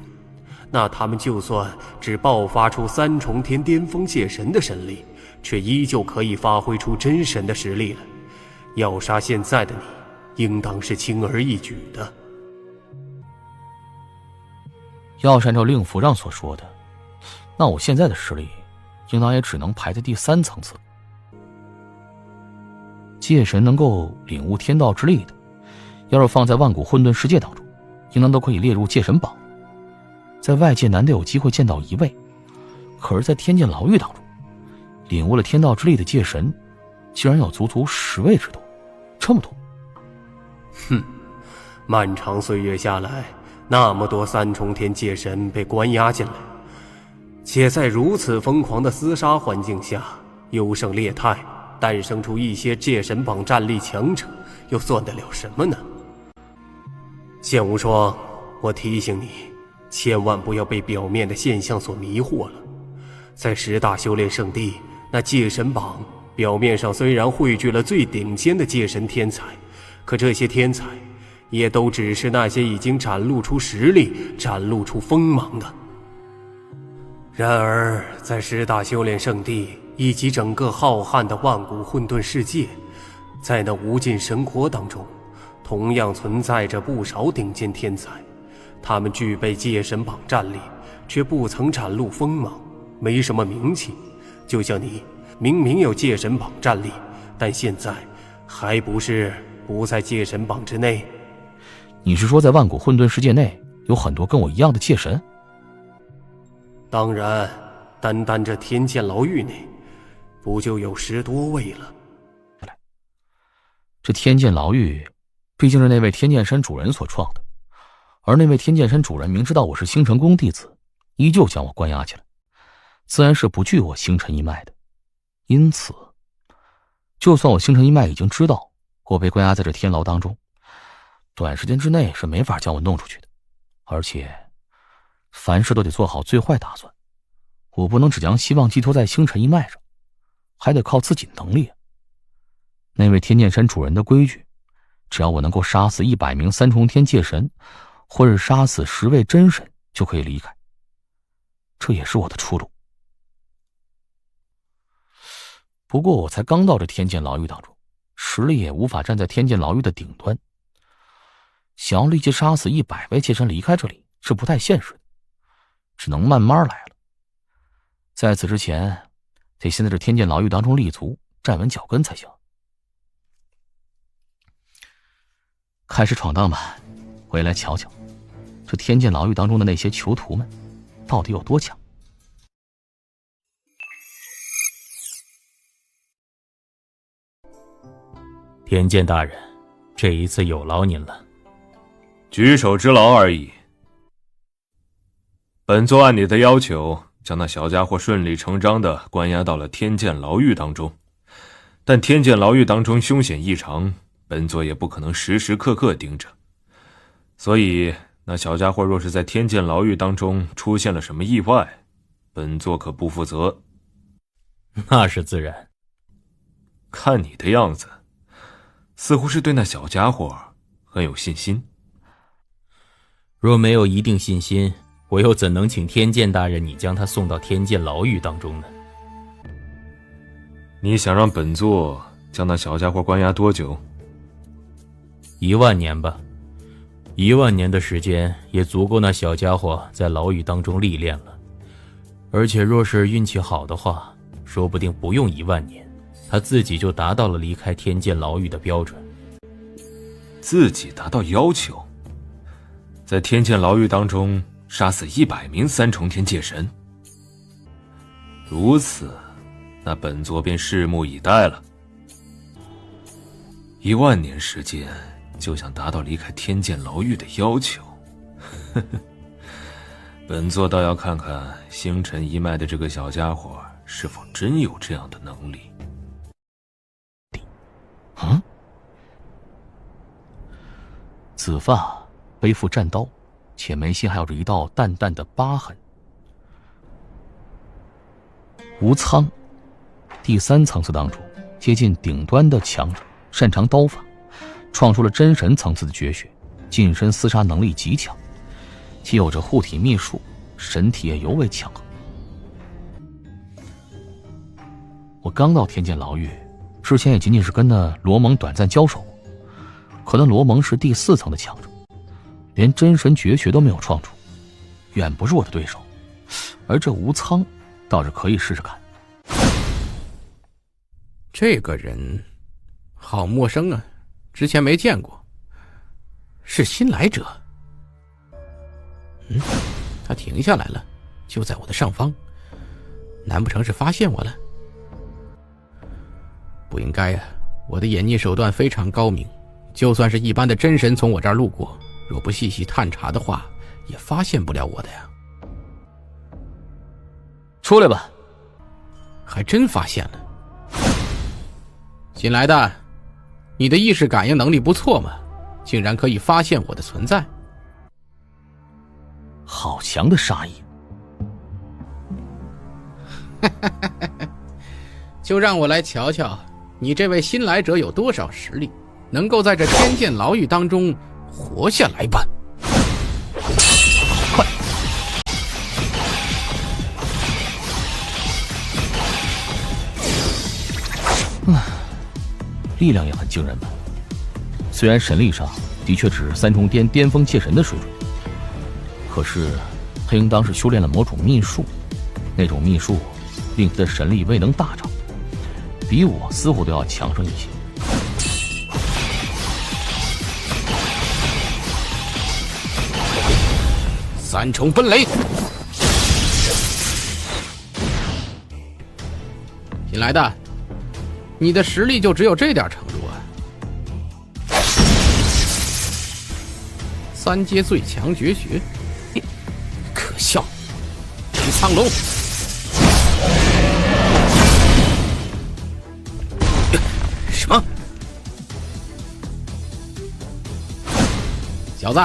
Speaker 9: 那他们就算只爆发出3重天巅峰界神的神力，却依旧可以发挥出真神的实力来。要杀现在的你，应当是轻而易举的。
Speaker 1: 要是按照令符上所说的，那我现在的实力应当也只能排在第3层次。界神能够领悟天道之力的，要是放在万古混沌世界当中，应当都可以列入界神榜，在外界难得有机会见到1位。可是在天剑牢狱当中，领悟了天道之力的界神竟然有足足10位之多，这么多。
Speaker 9: 漫长岁月下来，那么多3重天界神被关押进来，且在如此疯狂的厮杀环境下，优胜劣汰，诞生出一些界神榜战力强者，又算得了什么呢？剑无双，我提醒你，千万不要被表面的现象所迷惑了。在10大修炼圣地，那界神榜表面上虽然汇聚了最顶尖的界神天才，可这些天才也都只是那些已经展露出实力、展露出锋芒的。然而在10大修炼圣地以及整个浩瀚的万古混沌世界，在那无尽神国当中，同样存在着不少顶尖天才，他们具备界神榜战力，却不曾展露锋芒，没什么名气。就像你明明有界神榜战力，但现在还不是不在界神榜之内。
Speaker 1: 你是说在万古混沌世界内有很多跟我一样的界神？
Speaker 9: 当然，单单这天剑牢狱内不就有10多位了。
Speaker 1: 这天剑牢狱毕竟是那位天剑山主人所创的，而那位天剑山主人明知道我是星辰宫弟子，依旧将我关押起来，自然是不惧我星辰一脉的。因此就算我星辰一脉已经知道我被关押在这天牢当中，短时间之内是没法将我弄出去的。而且凡事都得做好最坏打算，我不能只将希望寄托在星辰一脉上，还得靠自己的能力。那位天剑山主人的规矩，只要我能够杀死100名3重天界神，或者杀死10位真神，就可以离开。这也是我的出路。不过我才刚到这天剑牢狱当中，实力也无法站在天剑牢狱的顶端，想要立即杀死100位界神离开这里是不太现实的，只能慢慢来了。在此之前，得先在这天剑牢狱当中立足，站稳脚跟才行。开始闯荡吧，我也来瞧瞧这天剑牢狱当中的那些囚徒们到底有多强。
Speaker 10: 天剑大人，这一次有劳您了。
Speaker 14: 举手之劳而已。本座按你的要求，将那小家伙顺理成章地关押到了天剑牢狱当中。但天剑牢狱当中凶险异常，本座也不可能时时刻刻盯着。所以那小家伙若是在天剑牢狱当中出现了什么意外，本座可不负责。
Speaker 10: 那是自然。
Speaker 14: 看你的样子，似乎是对那小家伙很有信心。
Speaker 10: 若没有一定信心，我又怎能请天剑大人你将他送到天剑牢狱当中呢？
Speaker 14: 你想让本座将那小家伙关押多久
Speaker 10: ？10000年吧。10000年的时间也足够那小家伙在牢狱当中历练了。而且若是运气好的话，说不定不用10000年，他自己就达到了离开天剑牢狱的标准。
Speaker 14: 自己达到要求？在天剑牢狱当中杀死100名三重天界神？如此，那本座便拭目以待了。10000年时间就想达到离开天剑牢狱的要求，呵呵，本座倒要看看星辰一脉的这个小家伙是否真有这样的能力。
Speaker 1: 紫发，背负战刀，且眉心还有着一道淡淡的疤痕。吴苍，第3层次当中接近顶端的强者，擅长刀法，创出了真神层次的绝学，近身厮杀能力极强，既有着护体秘术，神体也尤为强横。我刚到天剑牢狱之前，也仅仅是跟那罗蒙短暂交手过，可那罗蒙是第4层的强者，连真神绝学都没有创出，远不是我的对手。而这吴苍倒是可以试试看。
Speaker 8: 这个人好陌生啊，之前没见过。是新来者。他停下来了，就在我的上方。难不成是发现我了？不应该啊，我的掩匿手段非常高明，就算是一般的真神从我这儿路过，若不细细探查的话，也发现不了我的呀。
Speaker 1: 出来吧。
Speaker 8: 还真发现了。新来的，你的意识感应能力不错嘛，竟然可以发现我的存在。
Speaker 1: 好强的杀意。
Speaker 8: 就让我来瞧瞧你这位新来者有多少实力，能够在这天剑牢狱当中活下来吧。
Speaker 1: 快！力量也很惊人吧？虽然神力上的确只是3重天巅峰界神的水准，可是他应当是修炼了某种秘术，那种秘术令他的神力未能大涨，比我似乎都要强盛一些。
Speaker 8: 3重奔雷。新来的，你的实力就只有这点程度啊！3阶最强绝学，可笑！李苍龙，什么？小子，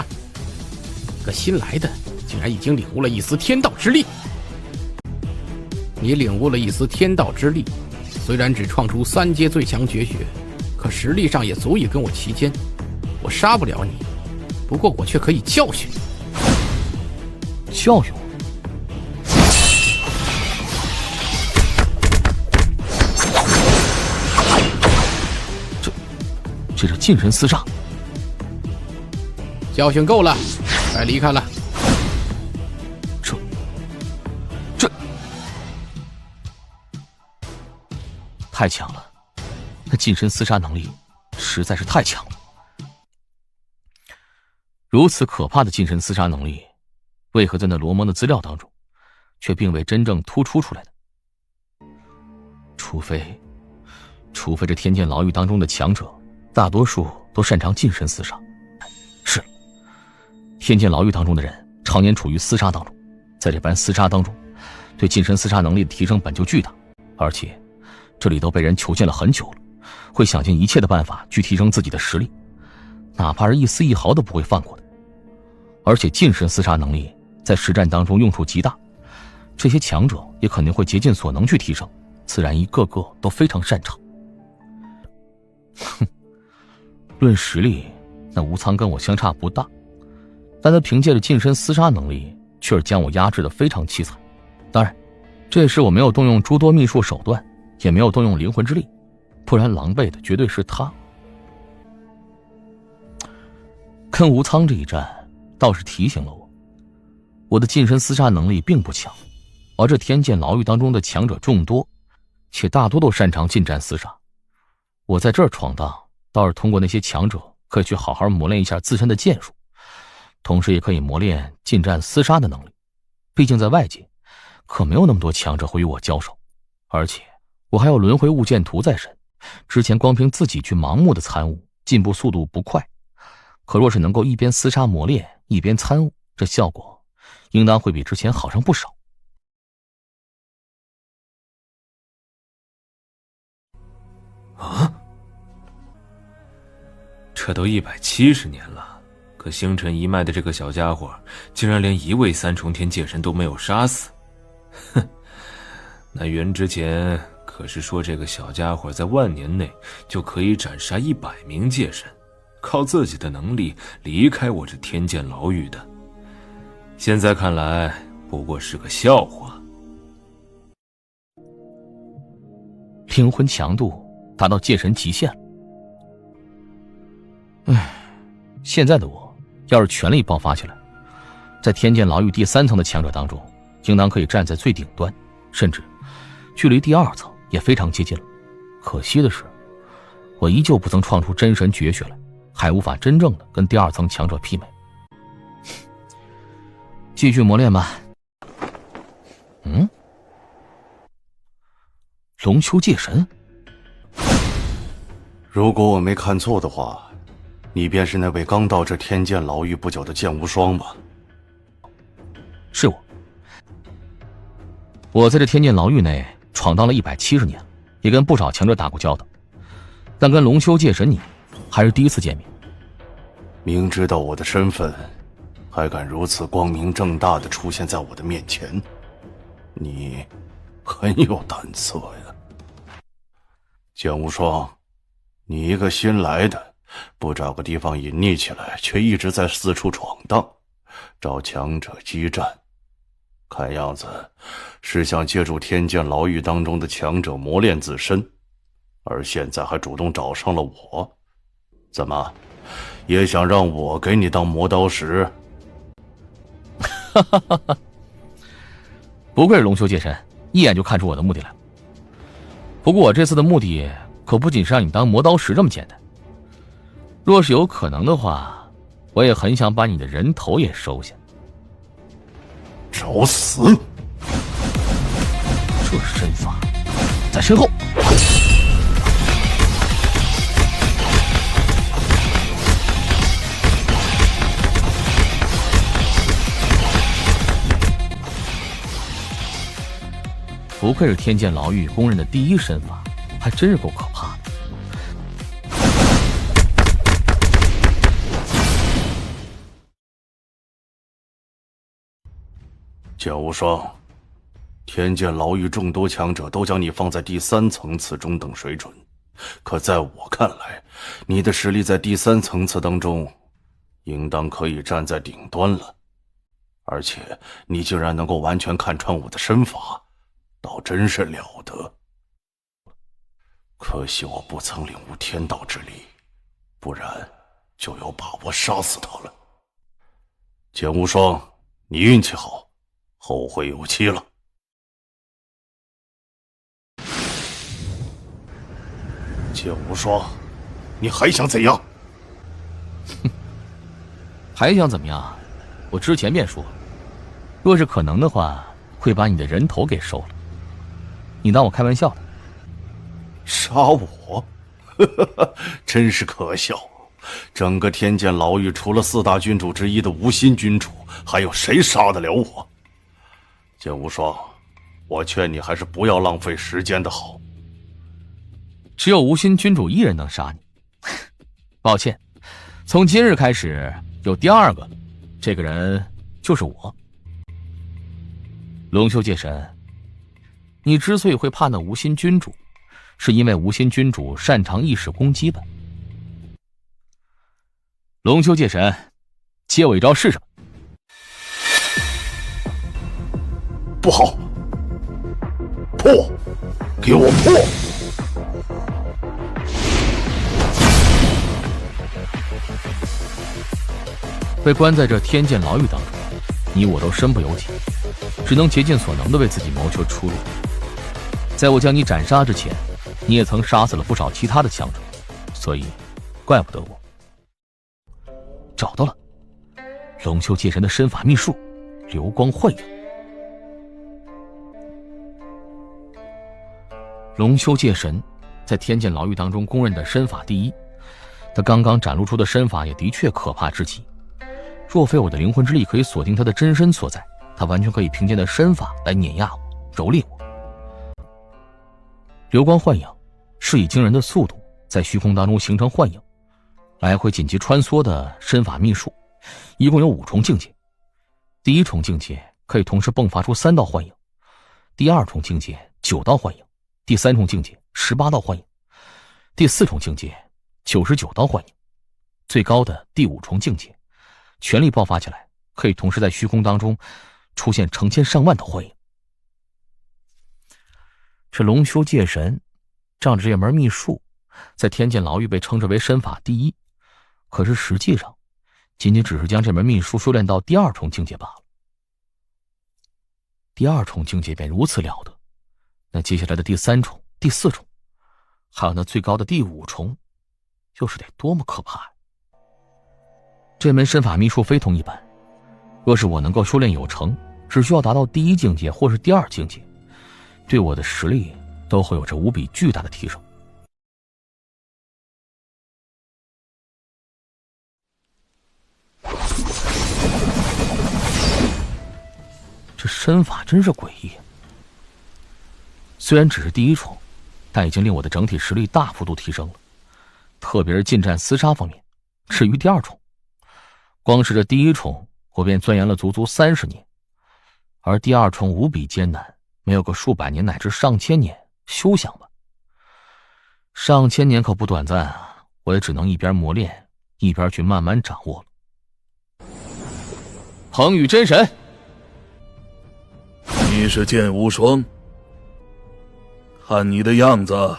Speaker 8: 个新来的竟然已经领悟了一丝天道之力！你领悟了一丝天道之力，虽然只创出3阶最强绝学，可实力上也足以跟我齐肩。我杀不了你，不过我却可以教训你。
Speaker 1: 教训我？这是近身厮杀。
Speaker 8: 教训够了，该离开了。
Speaker 1: 这太强了，那近身厮杀能力实在是太强了。如此可怕的近身厮杀能力，为何在那罗蒙的资料当中却并未真正突出出来呢？除非这天剑牢狱当中的强者大多数都擅长近身厮杀。是了，天剑牢狱当中的人常年处于厮杀当中，在这般厮杀当中，对近身厮杀能力的提升本就巨大，而且这里都被人囚禁了很久了，会想尽一切的办法去提升自己的实力，哪怕是一丝一毫都不会放过的。而且近身厮杀能力在实战当中用处极大，这些强者也肯定会竭尽所能去提升，自然一个个都非常擅长。哼，论实力，那吴仓跟我相差不大，但他凭借着近身厮杀能力，却是将我压制得非常凄惨。当然，这也是我没有动用诸多秘术手段，也没有动用灵魂之力，不然狼狈的绝对是他。跟吴仓这一战，倒是提醒了我的近身厮杀能力并不强，而这天剑牢狱当中的强者众多，且大多都擅长近战厮杀。我在这儿闯荡，倒是通过那些强者，可以去好好磨练一下自身的剑术，同时也可以磨练近战厮杀的能力。毕竟在外界，可没有那么多强者会与我交手，而且我还有轮回悟剑图在身，之前光凭自己去盲目的参悟，进步速度不快。可若是能够一边厮杀磨练，一边参悟，这效果应当会比之前好上不少。
Speaker 14: 啊！这都170年了，可星辰一脉的这个小家伙，竟然连一位三重天界神都没有杀死。哼，那云之前可是说这个小家伙在万年内就可以斩杀100名界神，靠自己的能力离开我这天剑牢狱的。现在看来不过是个笑话。
Speaker 1: 灵魂强度达到界神极限了。现在的我要是全力爆发起来，在天剑牢狱第3层的强者当中，应当可以站在最顶端，甚至距离第2层也非常接近了。可惜的是，我依旧不曾创出真神绝学来，还无法真正的跟第2层强者媲美。继续磨练吧。龙丘界神，
Speaker 15: 如果我没看错的话，你便是那位刚到这天剑牢狱不久的剑无双吧？
Speaker 1: 是我。我在这天剑牢狱内闯荡了170年，也跟不少强者打过交道，但跟龙丘界神你还是第一次见面。
Speaker 15: 明知道我的身份，还敢如此光明正大的出现在我的面前，你很有胆色呀。剑无双，你一个新来的，不找个地方隐匿起来，却一直在四处闯荡，找强者激战，看样子是想借助天剑牢狱当中的强者磨练自身，而现在还主动找上了我，怎么也想让我给你当磨刀石？
Speaker 1: 不愧是龙丘界神，一眼就看出我的目的来了。不过我这次的目的可不仅是让你当磨刀石这么简单，若是有可能的话，我也很想把你的人头也收下。
Speaker 15: 找死！
Speaker 1: 这身法在身后。不愧是天剑牢狱公认的第一身法，还真是够可怕的。
Speaker 15: 剑无双，天剑牢狱众多强者都将你放在第3层次中等水准，可在我看来，你的实力在第3层次当中，应当可以站在顶端了。而且你竟然能够完全看穿我的身法，倒真是了得。可惜我不曾领悟天道之力，不然就有把握杀死他了。剑无双，你运气好，后会有期了。剑无双，你还想怎样？
Speaker 1: 还想怎么样？我之前便说了，若是可能的话，会把你的人头给收了。你当我开玩笑的？
Speaker 15: 杀我？真是可笑！整个天剑牢狱除了4大君主之一的无心君主，还有谁杀得了我？剑无双，我劝你还是不要浪费时间的好。
Speaker 1: 只有无心君主一人能杀你。抱歉，从今日开始有第2个了。这个人就是我。龙修界神，你之所以会怕那无心君主，是因为无心君主擅长意识攻击吧？龙修界神，接我一招试试吧。
Speaker 15: 不好！破！给我破！
Speaker 1: 被关在这天剑牢狱当中，你我都身不由己，只能竭尽所能的为自己谋求出路。在我将你斩杀之前，你也曾杀死了不少其他的强者，所以怪不得我。找到了，龙修界神的身法秘术，流光幻影。龙修界神在天剑牢狱当中公认的身法第一，他刚刚展露出的身法也的确可怕至极。若非我的灵魂之力可以锁定他的真身所在，他完全可以凭借那身法来碾压我、蹂躏我。流光幻影是以惊人的速度在虚空当中形成幻影，来回紧急穿梭的身法秘术，一共有5重境界。第1重境界可以同时迸发出3道幻影，第2重境界9道幻影，第3重境界18道幻影，第4重境界99道幻影，最高的第5重境界全力爆发起来，可以同时在虚空当中出现成千上万的幻影。这龙修界神仗着这门秘术，在天剑牢狱被称之为身法第一，可是实际上仅仅只是将这门秘术修炼到第2重境界罢了。第2重境界便如此了得，那接下来的第3重、第4重，还有那最高的第5重，又是得多么可怕呀！这门身法秘术非同一般，若是我能够修炼有成，只需要达到第1境界或是第2境界，对我的实力都会有着无比巨大的提升。这身法真是诡异啊！虽然只是第1重，但已经令我的整体实力大幅度提升了，特别是近战厮杀方面。至于第2重，光是这第1重我便钻研了足足30年，而第2重无比艰难，没有个数百年乃至上千年，休想吧！上千年可不短暂啊，我也只能一边磨练，一边去慢慢掌握了。彭宇真神，
Speaker 5: 你是剑无双，看你的样子，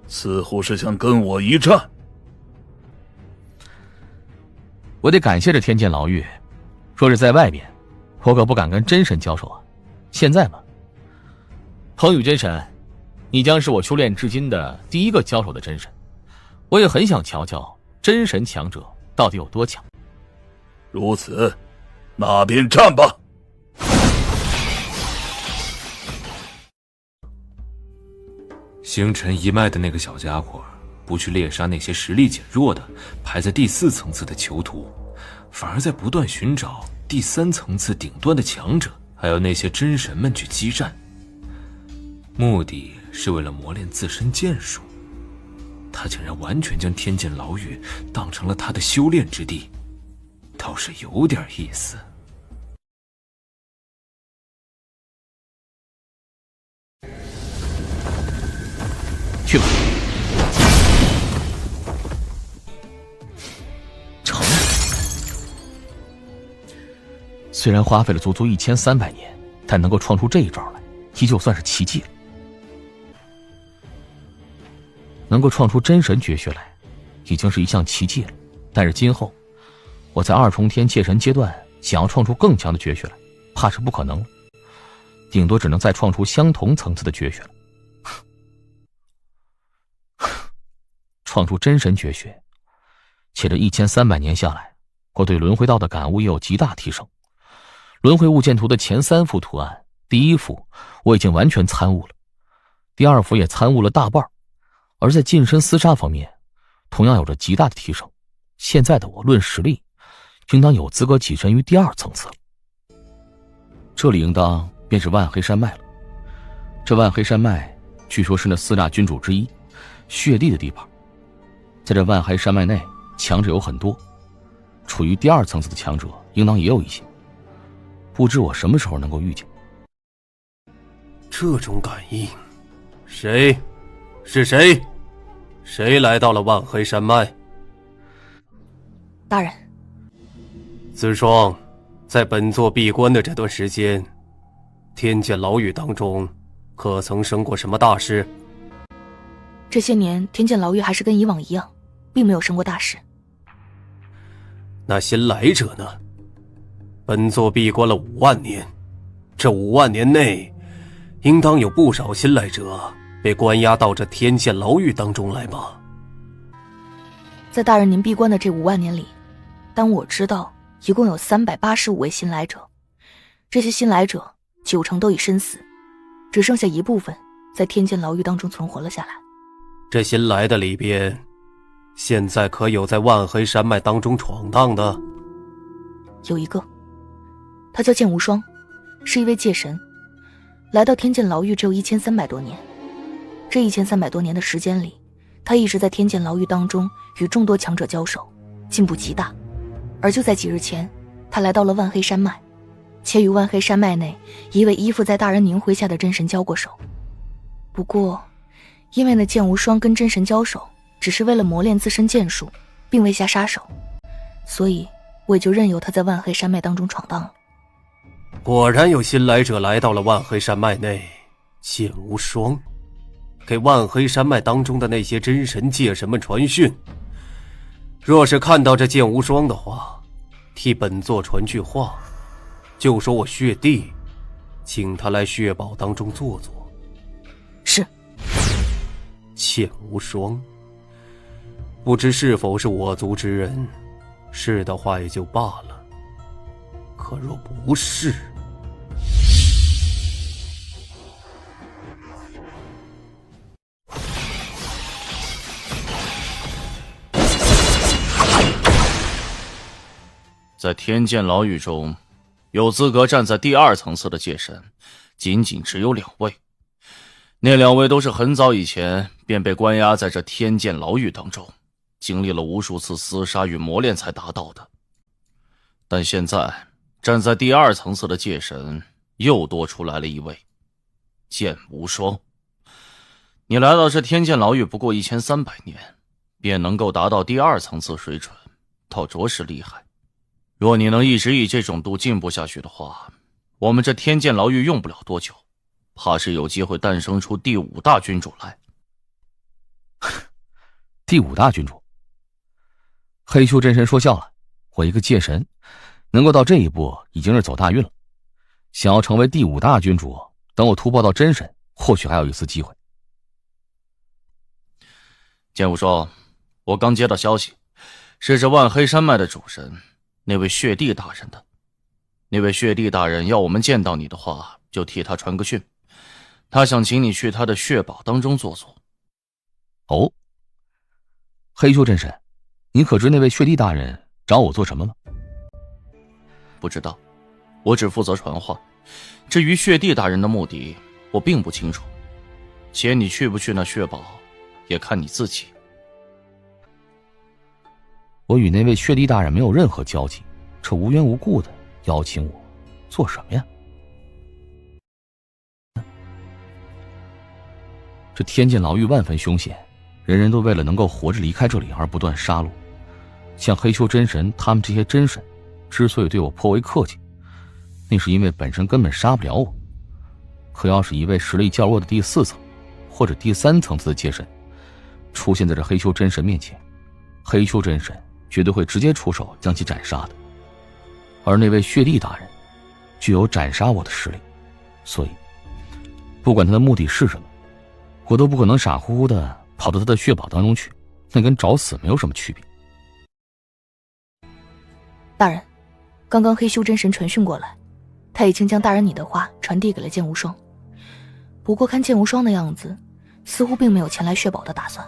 Speaker 5: 似乎是想跟我一战。
Speaker 1: 我得感谢这天剑牢狱，若是在外边，我可不敢跟真神交手啊。现在嘛，彭宇真神，你将是我修炼至今的第1个交手的真神，我也很想瞧瞧真神强者到底有多强。
Speaker 5: 如此，那便战吧。
Speaker 14: 星辰一脉的那个小家伙，不去猎杀那些实力减弱的排在第4层次的囚徒，反而在不断寻找第3层次顶端的强者，还有那些真神们去激战，目的是为了磨练自身剑术。他竟然完全将天剑牢狱当成了他的修炼之地，倒是有点意思。
Speaker 1: 去吧。成了。虽然花费了足足1300年，但能够创出这一招来，依旧算是奇迹了。能够创出真神绝学来，已经是一项奇迹了。但是今后，我在2重天界神阶段想要创出更强的绝学来，怕是不可能了。顶多只能再创出相同层次的绝学了。创出真神绝学，且这1300年下来，我对轮回道的感悟也有极大提升。轮回物件图的前3幅图案，第1幅我已经完全参悟了，第2幅也参悟了大半，而在近身厮杀方面，同样有着极大的提升。现在的我论实力，应当有资格跻身于第2层次了。这里应当便是万黑山脉了。这万黑山脉据说是那4大君主之一血帝的地盘。在这万黑山脉内，强者有很多，处于第2层次的强者应当也有一些，不知我什么时候能够遇见。
Speaker 9: 这种感应，谁？是谁？谁来到了万黑山脉？
Speaker 16: 大人，
Speaker 9: 子双，在本座闭关的这段时间，天剑牢狱当中，可曾生过什么大事？
Speaker 16: 这些年，天剑牢狱还是跟以往一样，并没有生过大事。
Speaker 9: 那新来者呢？本座闭关了5万年，这5万年内，应当有不少新来者被关押到这天剑牢狱当中来吧？
Speaker 16: 在大人您闭关的这5万年里，当我知道一共有385位新来者，这些新来者9成都已身死，只剩下一部分在天剑牢狱当中存活了下来。
Speaker 9: 这新来的里边，现在可有在万黑山脉当中闯荡的？
Speaker 16: 有一个，他叫剑无双，是一位界神，来到天剑牢狱只有1300多年。这1300多年的时间里，他一直在天剑牢狱当中与众多强者交手，进步极大。而就在几日前，他来到了万黑山脉，且与万黑山脉内一位依附在大人您麾下的真神交过手。不过因为那剑无双跟真神交手只是为了磨练自身剑术，并未下杀手，所以我也就任由他在万黑山脉当中闯荡了。
Speaker 9: 果然有新来者来到了万黑山脉内，剑无双给万黑山脉当中的那些真神界神们传讯，若是看到这剑无双的话，替本座传句话，就说我血帝请他来血堡当中坐坐。
Speaker 16: 是。
Speaker 9: 剑无双不知是否是我族之人，是的话也就罢了，可若不是，
Speaker 13: 在天剑牢狱中，有资格站在第2层次的界神，仅仅只有2位。那2位都是很早以前便被关押在这天剑牢狱当中，经历了无数次厮杀与磨练才达到的。但现在站在第2层次的界神又多出来了一位，剑无双。你来到这天剑牢狱不过1300年，便能够达到第2层次水准，倒着实厉害。若你能一直以这种度进步下去的话，我们这天剑牢狱用不了多久，怕是有机会诞生出第5大君主来。
Speaker 1: 第5大君主？黑修真神说笑了，我一个界神能够到这一步已经是走大运了，想要成为第5大君主，等我突破到真神，或许还有一丝机会。
Speaker 13: 剑无双，我刚接到消息，是这万黑山脉的主神那位血帝大人的。那位血帝大人要我们见到你的话，就替他传个讯，他想请你去他的血堡当中坐坐。
Speaker 1: 哦，黑修真神，你可知那位血帝大人找我做什么吗？
Speaker 13: 不知道，我只负责传话。至于血帝大人的目的，我并不清楚。且你去不去那血堡，也看你自己。
Speaker 1: 我与那位血帝大人没有任何交集，这无缘无故的邀请我做什么呀？这天剑牢狱万分凶险，人人都为了能够活着离开这里而不断杀戮。像黑修真神他们这些真神之所以对我颇为客气，那是因为本身根本杀不了我。可要是一位实力较弱的第4层或者第3层次的界神出现在这黑修真神面前，黑修真神绝对会直接出手将其斩杀的。而那位血帝大人具有斩杀我的实力，所以不管他的目的是什么，我都不可能傻乎乎的跑到他的血堡当中去，那跟找死没有什么区别。
Speaker 16: 大人，刚刚黑修真神传讯过来，他已经将大人你的话传递给了剑无双，不过看剑无双的样子，似乎并没有前来血堡的打算。